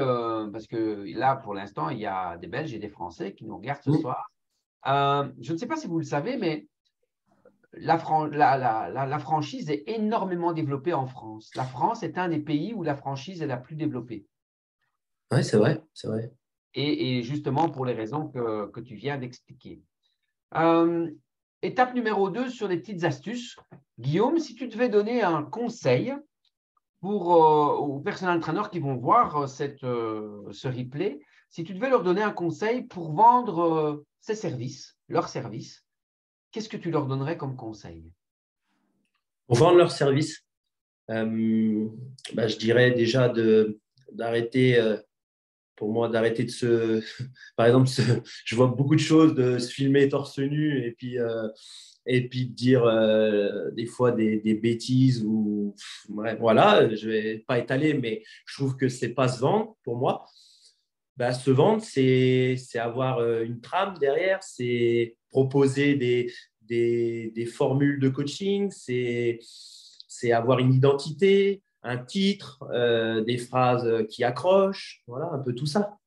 parce que là, pour l'instant, il y a des Belges et des Français qui nous regardent ce soir. Je ne sais pas si vous le savez, mais la franchise est énormément développée en France. La France est un des pays où la franchise est la plus développée. Oui, c'est vrai, c'est vrai. Et justement pour les raisons que tu viens d'expliquer. Étape numéro 2 sur des petites astuces. Guillaume, si tu devais donner un conseil aux personnel trainers qui vont voir ce replay, si tu devais leur donner un conseil pour vendre leurs services, qu'est-ce que tu leur donnerais comme conseil? Pour vendre leurs services, je dirais déjà d'arrêter, pour moi, d'arrêter de se… Par exemple, je vois beaucoup de choses de se filmer torse nu et puis de dire des fois des bêtises ou ouais, voilà, je vais pas étaler, mais je trouve que c'est pas se vendre pour moi. Se vendre, c'est avoir une trame derrière, c'est proposer des formules de coaching, c'est avoir une identité, un titre, des phrases qui accrochent, voilà, un peu tout ça.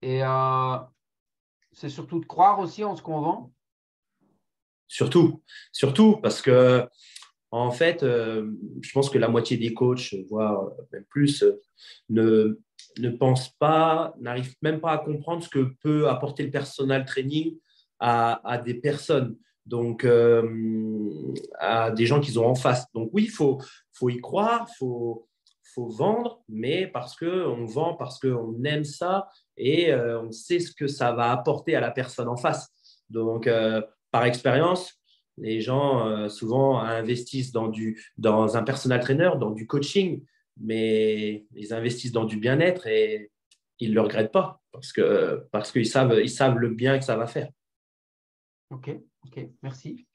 Et c'est surtout de croire aussi en ce qu'on vend? Surtout parce que en fait, je pense que la moitié des coachs, voire même plus, ne pensent pas, n'arrivent même pas à comprendre ce que peut apporter le personal training à des personnes, donc à des gens qu'ils ont en face. Donc oui, faut y croire, faut vendre, mais parce qu'on vend, parce qu'on aime ça et on sait ce que ça va apporter à la personne en face. Donc, par expérience, les gens souvent investissent dans un personal trainer, dans du coaching, mais ils investissent dans du bien-être et ils ne le regrettent pas parce qu'ils savent le bien que ça va faire. Ok, merci.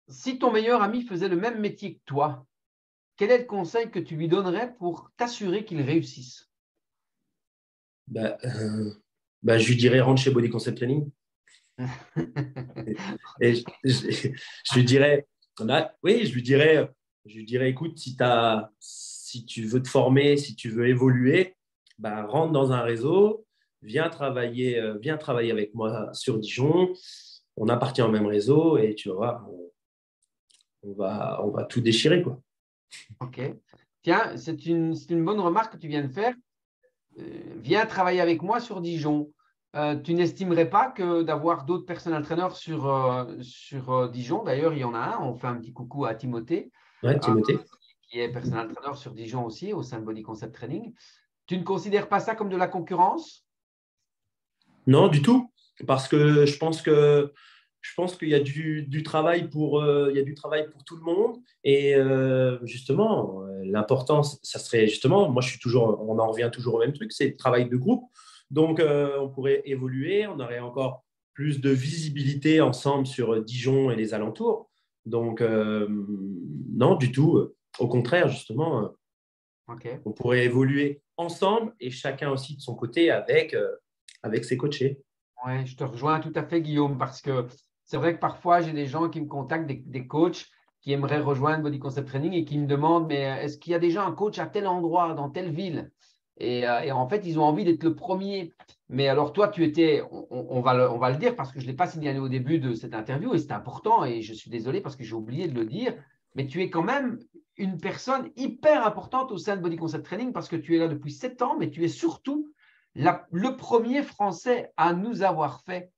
Si ton meilleur ami faisait le même métier que toi, quel est le conseil que tu lui donnerais pour t'assurer qu'il réussisse? Je lui dirais rentre chez Body Concept Training. Et je lui dirais, oui, je lui dirais, écoute, si tu veux te former, si tu veux évoluer, rentre dans un réseau, viens travailler avec moi sur Dijon. On appartient au même réseau et tu vois, on va tout déchirer, quoi. Ok. Tiens, c'est une bonne remarque que tu viens de faire. Viens travailler avec moi sur Dijon. Tu n'estimerais pas que d'avoir d'autres personal trainers sur Dijon, d'ailleurs, il y en a un, on fait un petit coucou à Timothée, Ouais, Timothée. qui est personal trainer sur Dijon aussi, au sein de Body Concept Training. Tu ne considères pas ça comme de la concurrence? Non, du tout, parce que je pense qu'il y a du travail il y a du travail pour tout le monde. Et justement, l'importance, ça serait justement, on en revient toujours au même truc, c'est le travail de groupe. Donc, on pourrait évoluer, on aurait encore plus de visibilité ensemble sur Dijon et les alentours. Donc, non, du tout. Au contraire, justement, on pourrait évoluer ensemble et chacun aussi de son côté avec ses coachés. Oui, je te rejoins tout à fait, Guillaume, parce que c'est vrai que parfois, j'ai des gens qui me contactent, des coachs qui aimeraient rejoindre Body Concept Training et qui me demandent, mais est-ce qu'il y a déjà un coach à tel endroit, dans telle ville? Et en fait, ils ont envie d'être le premier. Mais alors, toi, tu étais, on va le dire parce que je ne l'ai pas signalé au début de cette interview et c'est important et je suis désolé parce que j'ai oublié de le dire, mais tu es quand même une personne hyper importante au sein de Body Concept Training parce que tu es là depuis 7 ans, mais tu es surtout le premier Français à nous avoir fait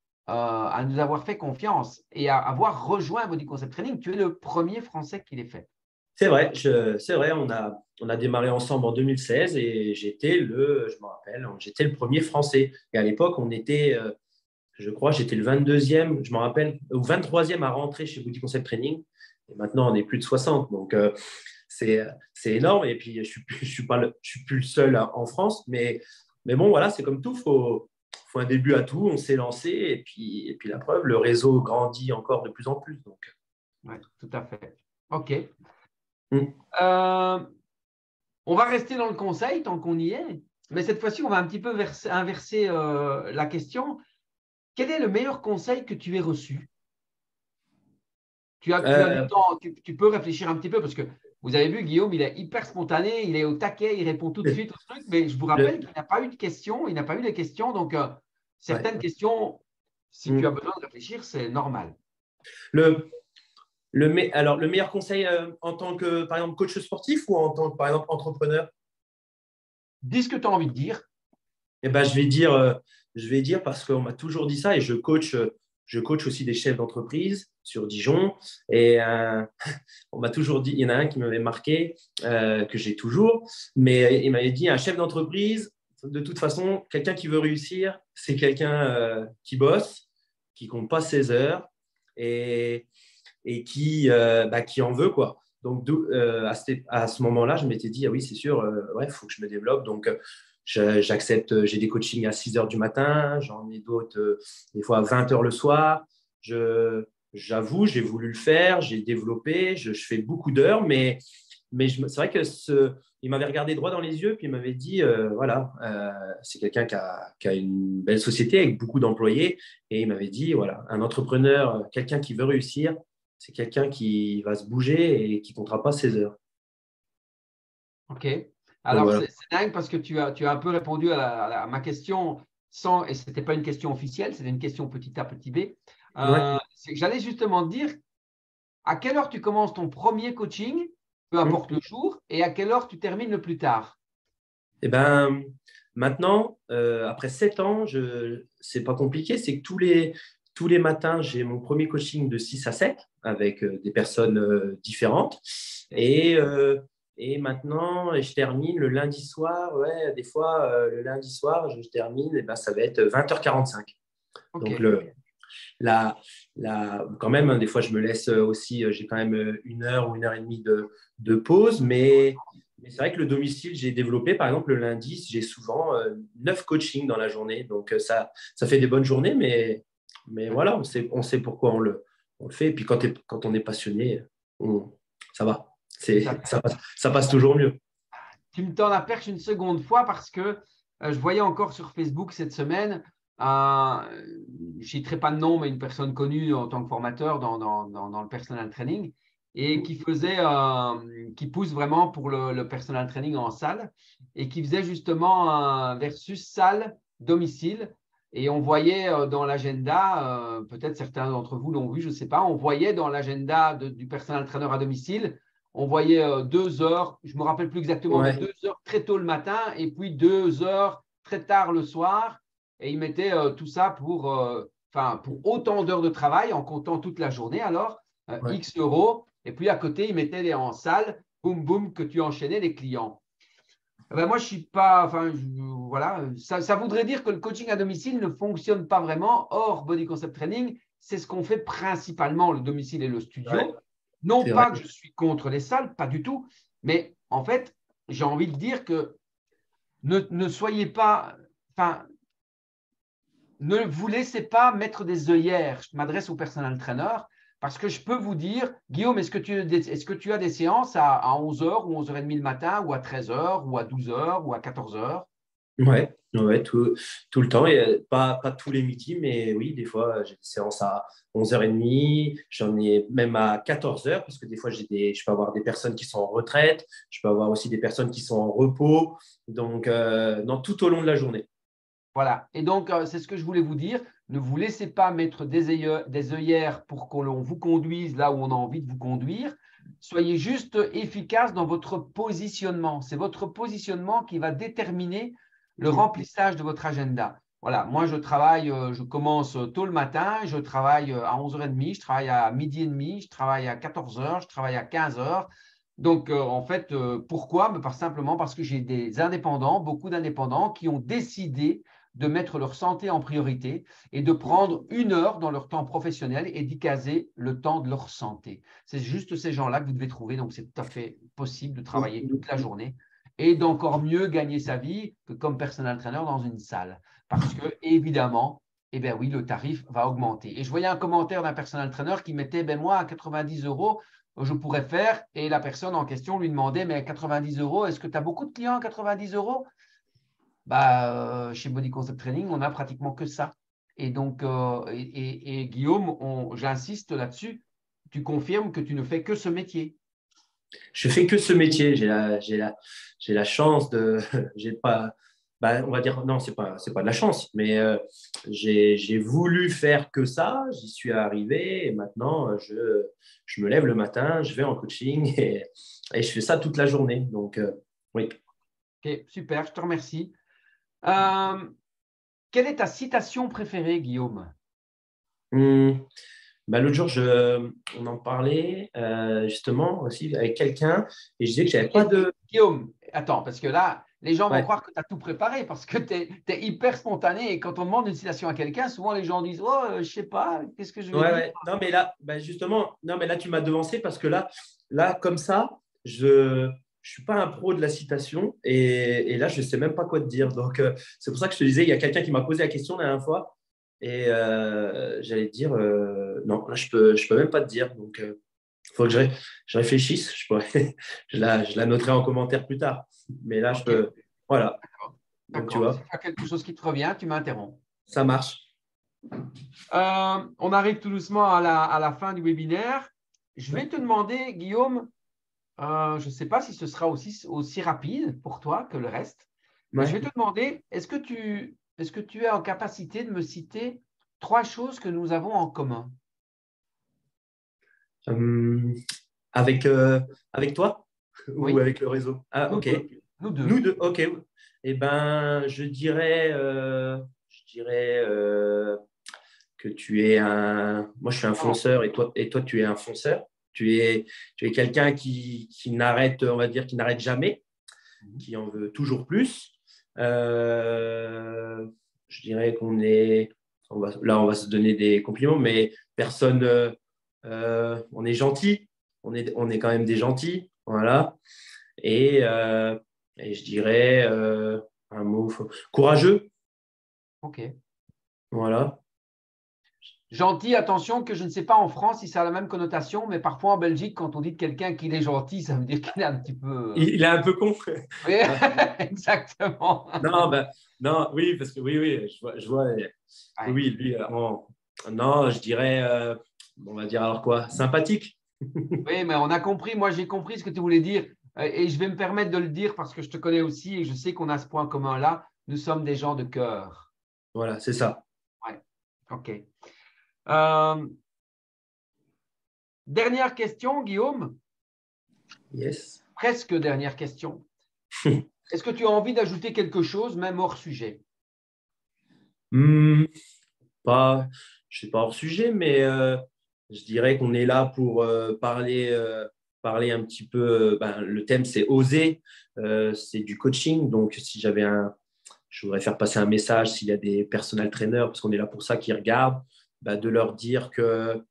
confiance et à avoir rejoint Body Concept Training. Tu es le premier Français qui l'ait fait. C'est vrai, on a démarré ensemble en 2016 et je me rappelle, j'étais le premier Français. Et à l'époque, je crois, j'étais le 22e, je me rappelle, ou 23e à rentrer chez Body Concept Training. Et maintenant, on est plus de 60. Donc, c'est énorme. Et puis, je suis plus le seul en France. Mais bon, voilà, c'est comme tout. Faut un début à tout. On s'est lancé. Et puis la preuve, le réseau grandit encore de plus en plus. Donc. Oui, tout à fait. OK. Mm. On va rester dans le conseil tant qu'on y est. Mais cette fois-ci, on va un petit peu inverser la question. Quel est le meilleur conseil que tu aies reçu? Tu as du temps, tu peux réfléchir un petit peu parce que vous avez vu, Guillaume, il est hyper spontané, il est au taquet, il répond tout de suite au truc, mais je vous rappelle qu'il n'a pas eu de questions, il n'a pas eu de questions, donc certaines questions, si tu as besoin de réfléchir, c'est normal. Alors, le meilleur conseil en tant que, par exemple, coach sportif ou en tant que, par exemple, entrepreneur? Dis ce que tu as envie de dire. Eh ben, je vais dire parce qu'on m'a toujours dit ça et je coach aussi des chefs d'entreprise sur Dijon. Et on m'a toujours dit, il y en a un qui m'avait marqué, que j'ai toujours, mais il m'avait dit un chef d'entreprise, de toute façon, quelqu'un qui veut réussir, c'est quelqu'un qui bosse, qui compte pas ses heures et qui en veut, quoi. Donc, à ce moment-là, je m'étais dit, ah oui, c'est sûr, il faut que je me développe. Donc, j'accepte, j'ai des coachings à 6 heures du matin, j'en ai d'autres des fois à 20 heures le soir. J'avoue, j'ai voulu le faire, j'ai développé, je fais beaucoup d'heures, mais c'est vrai que il m'avait regardé droit dans les yeux, puis il m'avait dit, voilà, c'est quelqu'un qui a une belle société avec beaucoup d'employés, et il m'avait dit, voilà, un entrepreneur, quelqu'un qui veut réussir, c'est quelqu'un qui va se bouger et qui ne comptera pas ses heures. OK. Alors, voilà. c'est dingue parce que tu as un peu répondu à ma question et ce n'était pas une question officielle, c'était une question petit A, petit B. J'allais justement te dire, à quelle heure tu commences ton premier coaching, peu importe le jour, et à quelle heure tu termines le plus tard? Eh ben, maintenant, après 7 ans, c'est pas compliqué, c'est que tous les matins, j'ai mon premier coaching de 6 à 7 avec des personnes différentes. Et maintenant, je termine le lundi soir. Ouais, des fois, le lundi soir, je termine, et ben, ça va être 20h45. Okay. Donc, quand même, hein, des fois, je me laisse aussi, j'ai quand même 1 heure ou 1 heure et demie de pause, mais c'est vrai que le domicile, j'ai développé, par exemple, le lundi, j'ai souvent 9 coachings dans la journée. Donc, ça fait des bonnes journées, mais voilà, on sait pourquoi on le fait. Et puis, quand on est passionné, ça va. Ça passe toujours mieux. Tu me tends la perche une seconde fois parce que je voyais encore sur Facebook cette semaine, je ne citerai pas de nom, mais une personne connue en tant que formateur dans le personal training et qui pousse vraiment pour le personal training en salle et qui faisait justement un versus salle domicile. Et on voyait dans l'agenda, peut-être certains d'entre vous l'ont vu, je ne sais pas, on voyait dans l'agenda du personal trainer à domicile, on voyait 2 heures, je ne me rappelle plus exactement, mais 2 heures très tôt le matin et puis 2 heures très tard le soir. Et ils mettaient tout ça pour autant d'heures de travail en comptant toute la journée, alors X euros. Et puis à côté, ils mettaient en salle, boum, boum, que tu enchaînais les clients. Ben moi, je ne suis pas. Voilà, ça voudrait dire que le coaching à domicile ne fonctionne pas vraiment. Or, Body Concept Training, c'est ce qu'on fait principalement, le domicile et le studio. Ouais. Non pas que je suis contre les salles, pas du tout, mais en fait, j'ai envie de dire que ne soyez pas, ne vous laissez pas mettre des œillères. Je m'adresse au personnel trainer parce que je peux vous dire, Guillaume, est-ce que tu as des séances à 11h ou 11h30 le matin ou à 13h ou à 12h ou à 14h? Ouais, tout le temps. Et pas tous les midis, mais oui, des fois, j'ai des séances à 11h30. J'en ai même à 14h, parce que des fois, je peux avoir des personnes qui sont en retraite. Je peux avoir aussi des personnes qui sont en repos. Donc, tout au long de la journée. Voilà. Et donc, c'est ce que je voulais vous dire. Ne vous laissez pas mettre des œillères pour qu'on vous conduise là où on a envie de vous conduire. Soyez juste efficace dans votre positionnement. C'est votre positionnement qui va déterminer le remplissage de votre agenda. Voilà, moi je travaille, je commence tôt le matin, je travaille à 11h30, je travaille à midi et demi, je travaille à 14h, je travaille à 15h. Donc, en fait, pourquoi? Simplement parce que j'ai des indépendants, beaucoup d'indépendants qui ont décidé de mettre leur santé en priorité et de prendre 1 heure dans leur temps professionnel et d'y caser le temps de leur santé. C'est juste ces gens-là que vous devez trouver. Donc, c'est tout à fait possible de travailler toute la journée et d'encore mieux gagner sa vie que comme personal trainer dans une salle. Parce que, évidemment, eh bien oui, le tarif va augmenter. Et je voyais un commentaire d'un personal trainer qui mettait, ben moi, à 90 euros, je pourrais faire. Et la personne en question lui demandait, mais à 90 euros, est-ce que tu as beaucoup de clients à 90 euros? Chez Body Concept Training, on n'a pratiquement que ça. Et donc, Guillaume, j'insiste là-dessus, tu confirmes que tu ne fais que ce métier. Je fais que ce métier. J'ai la chance de. J'ai pas. On va dire, non, c'est pas de la chance, mais j'ai voulu faire que ça, j'y suis arrivé et maintenant je me lève le matin, je vais en coaching et je fais ça toute la journée. Donc, oui. Ok, super, je te remercie. Quelle est ta citation préférée, Guillaume? L'autre jour, on en parlait justement aussi avec quelqu'un et je disais que j'avais pas de. Guillaume, attends, parce que là, les gens vont Ouais. croire que tu as tout préparé parce que tu es, hyper spontané et quand on demande une citation à quelqu'un, souvent les gens disent « Oh, je sais pas, qu'est-ce que je vais Ouais, dire ?» ouais. Non, mais là, justement, non, mais là, tu m'as devancé parce que là, comme ça, je ne suis pas un pro de la citation et là, je ne sais même pas quoi te dire. Donc, c'est pour ça que je te disais, il y a quelqu'un qui m'a posé la question la dernière fois et j'allais te dire, non, là, je peux même pas te dire. Donc, il faut que je réfléchisse. Je la noterai en commentaire plus tard. Mais là, je Ok, peux. Voilà. Donc, tu d'accord. Si vois, tu as quelque chose qui te revient, tu m'interromps. ça marche. On arrive tout doucement à la fin du webinaire. Je vais te demander, Guillaume, je ne sais pas si ce sera aussi rapide pour toi que le reste, mais je Ouais. vais te demander, est-ce que tu es en capacité de me citer 3 choses que nous avons en commun? Hum, avec toi ou Oui, avec le réseau? Ah, nous ok. deux. Nous Nous deux. deux, ok. Eh ben, je dirais que tu es un. Moi, je suis un Oh, fonceur et toi, tu es un fonceur. Tu es quelqu'un qui n'arrête, on va dire, qui n'arrête jamais, qui en veut toujours plus. Je dirais qu'on est. Là, on va se donner des compliments, mais personne. On est gentil. On est quand même des gentils. Voilà. Et je dirais un mot courageux. ok. Voilà. Gentil, attention que je ne sais pas en France si ça a la même connotation, mais parfois en Belgique, quand on dit de quelqu'un qu'il est gentil, ça veut dire qu'il est un petit peu… Il est un peu con. Oui, exactement. Non, non, oui, parce que oui, je vois. Oui, Ouais. oui, lui, non, je dirais, on va dire alors quoi, sympathique. Oui, mais on a compris, moi j'ai compris ce que tu voulais dire et je vais me permettre de le dire parce que je te connais aussi et je sais qu'on a ce point commun là. Nous sommes des gens de cœur. Voilà, c'est ça. Ouais, ok. Euh, Dernière question, Guillaume. Yes. Presque dernière question. Est-ce que tu as envie d'ajouter quelque chose, même hors sujet? Hmm, pas, je ne suis pas hors sujet, mais je dirais qu'on est là pour parler un petit peu. Le thème, c'est oser. C'est du coaching. Donc, si je voudrais faire passer un message s'il y a des personal trainers, parce qu'on est là pour ça, qui regardent, de leur dire que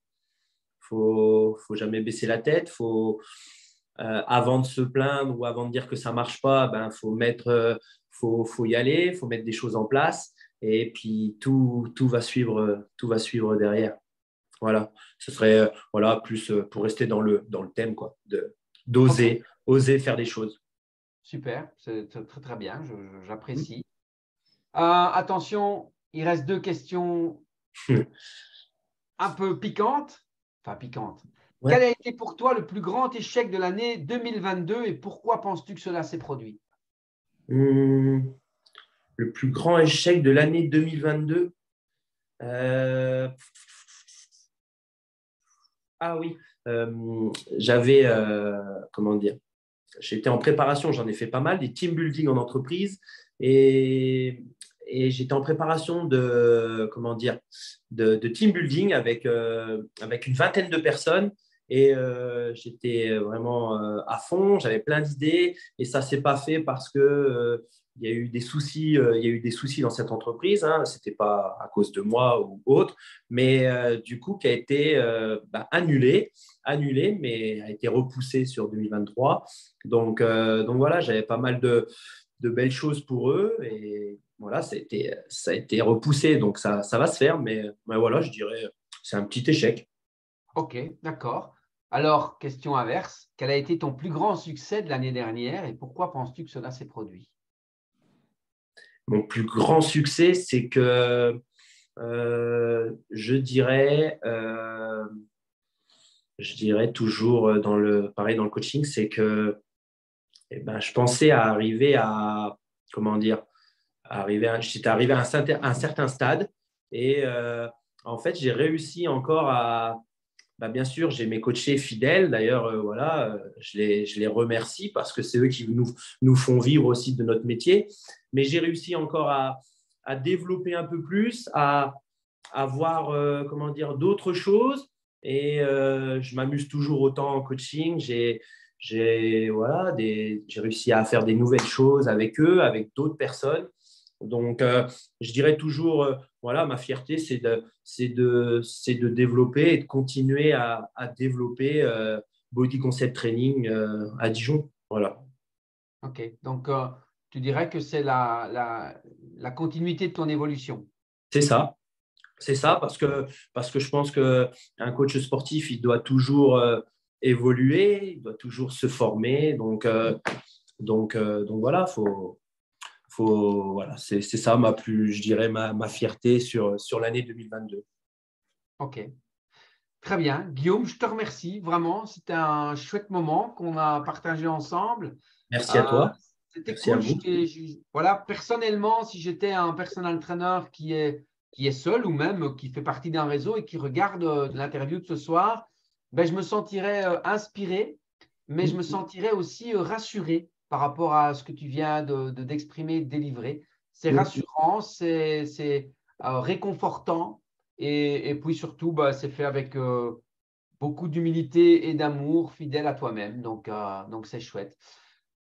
faut jamais baisser la tête. Avant de se plaindre ou avant de dire que ça marche pas, faut y aller, faut mettre des choses en place et puis tout va suivre derrière. Voilà, ce serait voilà plus pour rester dans le thème quoi, Ok, d'oser oser faire des choses. super, c'est très très bien, j'apprécie. Attention, il reste 2 questions un peu piquantes. Enfin, piquantes. Ouais. Quel a été pour toi le plus grand échec de l'année 2022 et pourquoi penses-tu que cela s'est produit? Le plus grand échec de l'année 2022. Ah oui, j'avais, comment dire, j'étais en préparation, j'en ai fait pas mal, des team building en entreprise et, et j'étais en préparation de, comment dire, de team building avec une vingtaine de personnes et j'étais vraiment à fond, j'avais plein d'idées et ça ne s'est pas fait parce que il y a eu des soucis, il y a eu des soucis dans cette entreprise, hein, ce n'était pas à cause de moi ou autre, mais du coup qui a été annulé, mais a été repoussé sur 2023. Donc voilà, j'avais pas mal de belles choses pour eux et voilà, ça a été repoussé, donc ça va se faire, mais voilà, je dirais, c'est un petit échec. Ok, d'accord. Alors, question inverse, quel a été ton plus grand succès de l'année dernière et pourquoi penses-tu que cela s'est produit? Mon plus grand succès, c'est que je dirais toujours pareil dans le coaching, c'est que je pensais à arriver à, comment dire, j'étais arrivé à un certain stade et en fait, j'ai réussi encore à, bien sûr, j'ai mes coachés fidèles. D'ailleurs, voilà, je les remercie parce que c'est eux qui nous font vivre aussi de notre métier. Mais j'ai réussi encore à développer un peu plus, à voir, comment dire, d'autres choses. Et je m'amuse toujours autant en coaching. Voilà, j'ai réussi à faire des nouvelles choses avec eux, avec d'autres personnes. Donc, je dirais toujours, voilà, ma fierté, c'est de développer et de continuer à développer Body Concept Training à Dijon. Voilà, Ok, donc tu dirais que c'est la continuité de ton évolution. c'est ça. C'est ça parce que je pense qu'un coach sportif, il doit toujours évoluer, il doit toujours se former. Donc voilà, voilà, c'est ça je dirais ma fierté sur l'année 2022. Ok, très bien. Guillaume, je te remercie vraiment. C'était un chouette moment qu'on a partagé ensemble. Merci à Euh, toi. C'était Merci à cool. vous. Voilà, personnellement, si j'étais un personal trainer qui est seul ou même qui fait partie d'un réseau et qui regarde l'interview de ce soir, ben, je me sentirais inspiré, mais je me sentirais aussi rassuré par rapport à ce que tu viens d'exprimer, de délivrer. C'est rassurant, c'est réconfortant et puis surtout, bah, c'est fait avec beaucoup d'humilité et d'amour, fidèle à toi-même. Donc c'est chouette.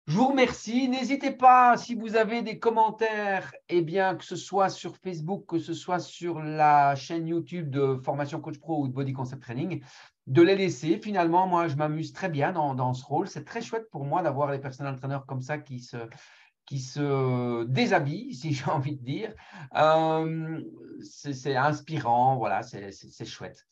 Je vous remercie. N'hésitez pas, si vous avez des commentaires, eh bien, que ce soit sur Facebook, que ce soit sur la chaîne YouTube de Formation Coach Pro ou de Body Concept Training, de les laisser. Finalement, moi, je m'amuse très bien dans ce rôle. C'est très chouette pour moi d'avoir les personal trainers comme ça qui se déshabillent, si j'ai envie de dire. C'est inspirant, voilà, c'est chouette.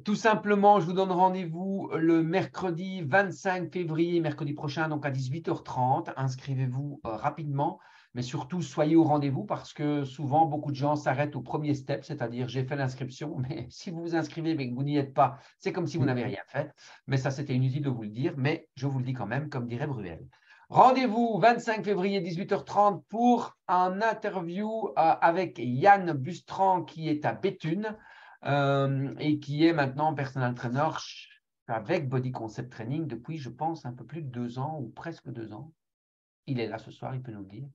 Tout simplement, je vous donne rendez-vous le mercredi 25 février, mercredi prochain, donc à 18h30. Inscrivez-vous rapidement, mais surtout soyez au rendez-vous parce que souvent, beaucoup de gens s'arrêtent au premier step, c'est-à-dire j'ai fait l'inscription, mais si vous vous inscrivez et que vous n'y êtes pas, c'est comme si vous n'avez rien fait. Mais ça, c'était inutile de vous le dire, mais je vous le dis quand même, comme dirait Bruel. Rendez-vous 25 février 18h30 pour un interview avec Yann Bustran qui est à Béthune. Et qui est maintenant personal trainer avec Body Concept Training depuis, je pense, un peu plus de 2 ans ou presque 2 ans. Il est là ce soir, il peut nous le dire.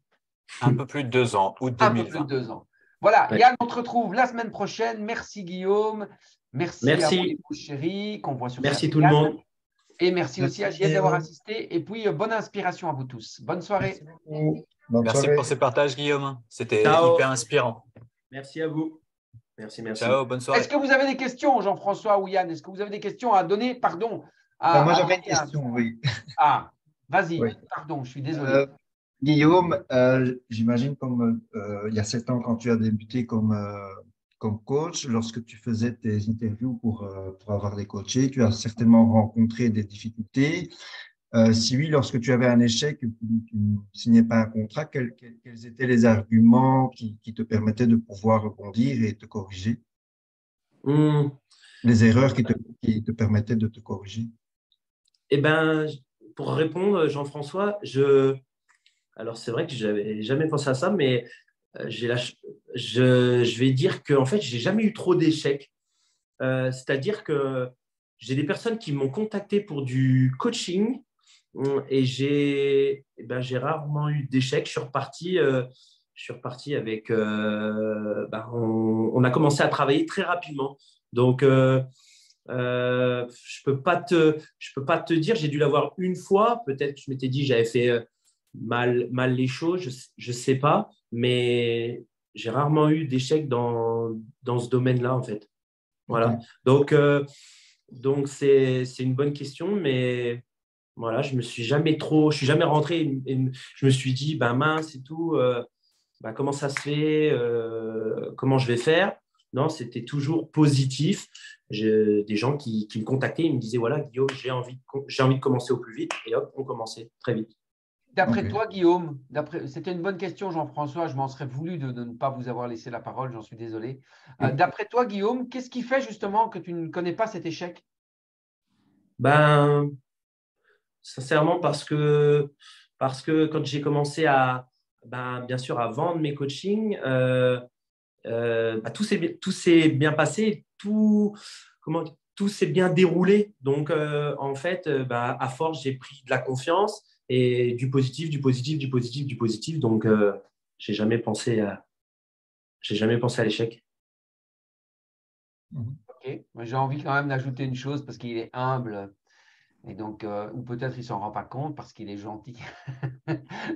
Un peu plus de 2 ans, août Un peu plus de 2020. 2 ans. Voilà, Ouais. Yann, on te retrouve la semaine prochaine. Merci Guillaume. Merci à mon Merci. épouse chérie qu'on voit sur Merci tout le Certigan. monde. Et merci aussi à Merci JF d'avoir Guillaume. assisté. Et puis, bonne inspiration à vous tous. Bonne soirée. Merci beaucoup. Bonne Merci soirée. pour ces partages, Guillaume. C'était Ciao. hyper inspirant. Merci à vous. Merci. Ciao, bonne soirée. Est-ce que vous avez des questions, Jean-François ou Yann? Est-ce que vous avez des questions à donner? Pardon. Moi, À j'avais une donner à- question, oui. Ah, vas-y, Oui. pardon, je suis désolé. Euh, Guillaume, j'imagine comme il y a 7 ans, quand tu as débuté comme coach, lorsque tu faisais tes interviews pour avoir des coachés, tu as certainement rencontré des difficultés. Si oui, lorsque tu avais un échec, tu ne signais pas un contrat, quels étaient les arguments qui te permettaient de pouvoir rebondir et te corriger? Hum, Les erreurs qui te permettaient de te corriger? Eh ben, pour répondre, Jean-François, alors c'est vrai que j'avais jamais pensé à ça, mais j'ai la... ch- je vais dire que en fait, j'ai jamais eu trop d'échecs. C'est-à-dire que j'ai des personnes qui m'ont contacté pour du coaching et j'ai rarement eu d'échecs. Je suis reparti avec. On a commencé à travailler très rapidement. Donc, je peux pas te dire. J'ai dû l'avoir une fois. Peut-être que je m'étais dit j'avais fait mal les choses. Je sais pas, mais j'ai rarement eu d'échecs dans ce domaine-là en fait. Ok. Voilà. Donc c'est une bonne question, mais voilà, je suis jamais rentré je me suis dit, ben mince et tout, comment ça se fait, comment je vais faire. Non, c'était toujours positif. Des gens qui me contactaient, ils me disaient, voilà, Guillaume, j'ai envie de commencer au plus vite. Et hop, on commençait très vite. D'après Ok. toi, Guillaume, c'était une bonne question, Jean-François. Je m'en serais voulu de ne pas vous avoir laissé la parole, j'en suis désolé. D'après toi, Guillaume, qu'est-ce qui fait justement que tu ne connais pas cet échec? Ben, sincèrement, parce que quand j'ai commencé bien sûr, à vendre mes coachings, tout s'est bien passé, tout s'est bien déroulé. Donc, en fait, à force, j'ai pris de la confiance et du positif, du positif, du positif, du positif. Donc, j'ai jamais pensé j'ai jamais pensé à l'échec. Mhm. Ok. Moi, j'ai envie quand même d'ajouter une chose parce qu'il est humble et donc, ou peut-être il s'en rend pas compte parce qu'il est gentil.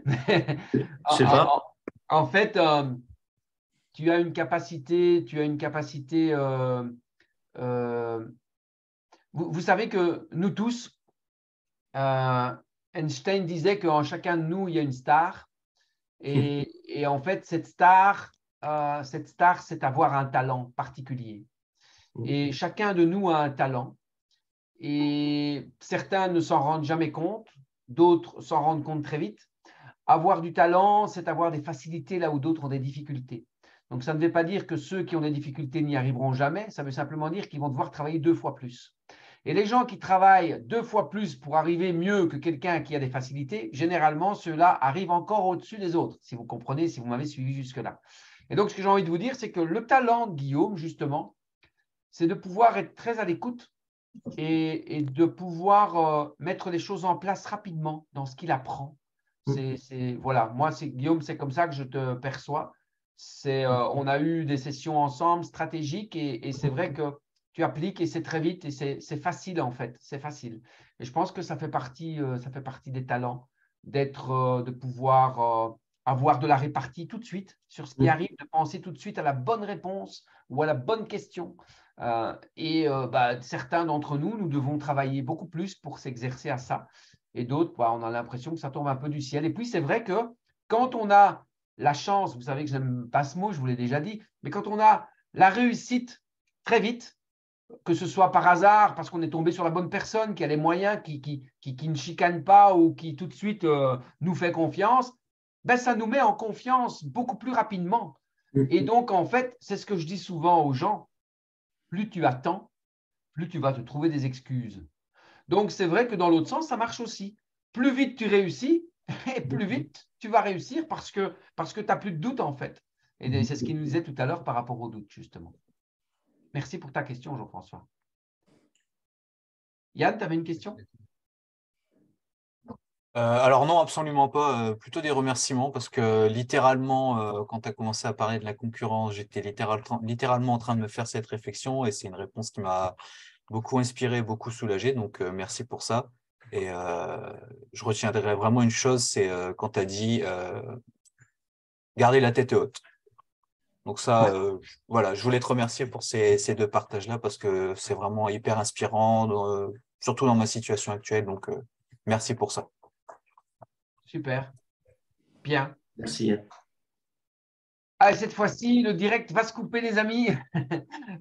Mais, Je en, sais pas. en- en fait, tu as une capacité. Euh, vous savez que nous tous, euh, Einstein disait qu'en chacun de nous, il y a une star. Et en fait, cette star, c'est avoir un talent particulier. Et chacun de nous a un talent. Et certains ne s'en rendent jamais compte, d'autres s'en rendent compte très vite. Avoir du talent, c'est avoir des facilités là où d'autres ont des difficultés. Donc, ça ne veut pas dire que ceux qui ont des difficultés n'y arriveront jamais, ça veut simplement dire qu'ils vont devoir travailler 2 fois plus. Et les gens qui travaillent 2 fois plus pour arriver mieux que quelqu'un qui a des facilités, généralement, ceux-là arrivent encore au-dessus des autres, si vous comprenez, si vous m'avez suivi jusque-là. Et donc, ce que j'ai envie de vous dire, c'est que le talent de Guillaume, justement, c'est de pouvoir être très à l'écoute et de pouvoir mettre les choses en place rapidement dans ce qu'il apprend. Voilà, moi, Guillaume, c'est comme ça que je te perçois. On a eu des sessions ensemble stratégiques et c'est vrai que tu appliques et c'est très vite et c'est facile en fait, c'est facile. Et je pense que ça fait partie des talents de pouvoir avoir de la répartie tout de suite sur ce qui arrive, de penser tout de suite à la bonne réponse ou à la bonne question. Certains d'entre nous, nous devons travailler beaucoup plus pour s'exercer à ça. Et d'autres, on a l'impression que ça tombe un peu du ciel. Et puis, c'est vrai que quand on a la chance, vous savez que je n'aime pas ce mot, je vous l'ai déjà dit, mais quand on a la réussite très vite, que ce soit par hasard, parce qu'on est tombé sur la bonne personne, qui a les moyens, qui ne chicane pas ou qui tout de suite nous fait confiance, ça nous met en confiance beaucoup plus rapidement. Et donc, en fait, c'est ce que je dis souvent aux gens, plus tu attends, plus tu vas te trouver des excuses. Donc, c'est vrai que dans l'autre sens, ça marche aussi. Plus vite tu réussis, et plus vite tu vas réussir parce que tu n'as plus de doute, en fait. Et c'est ce qu'il nous disait tout à l'heure par rapport au doute, justement. Merci pour ta question, Jean-François. Yann, tu avais une question? Alors non, absolument pas. Plutôt des remerciements parce que littéralement, quand tu as commencé à parler de la concurrence, j'étais littéralement en train de me faire cette réflexion et c'est une réponse qui m'a beaucoup inspiré, beaucoup soulagé. Donc merci pour ça. Et je retiendrai vraiment une chose, c'est quand tu as dit garder la tête haute. Donc ça, voilà, je voulais te remercier pour ces deux partages-là parce que c'est vraiment hyper inspirant, surtout dans ma situation actuelle. Donc merci pour ça. Super. Bien. Merci. Allez, cette fois-ci, le direct va se couper, les amis.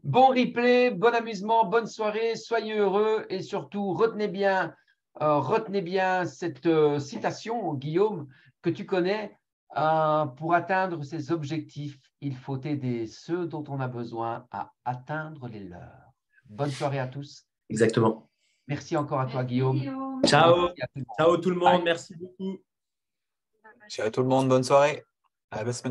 Bon replay, bon amusement, bonne soirée, soyez heureux et surtout, retenez bien Retenez bien cette citation, Guillaume, que tu connais. Pour atteindre ses objectifs, il faut aider ceux dont on a besoin à atteindre les leurs. Bonne soirée à tous. Exactement. Merci encore à toi, Guillaume. Ciao. Merci à tout le monde. Ciao tout le monde. Bye. Merci beaucoup. Ciao à tout le monde, bonne soirée. À la semaine.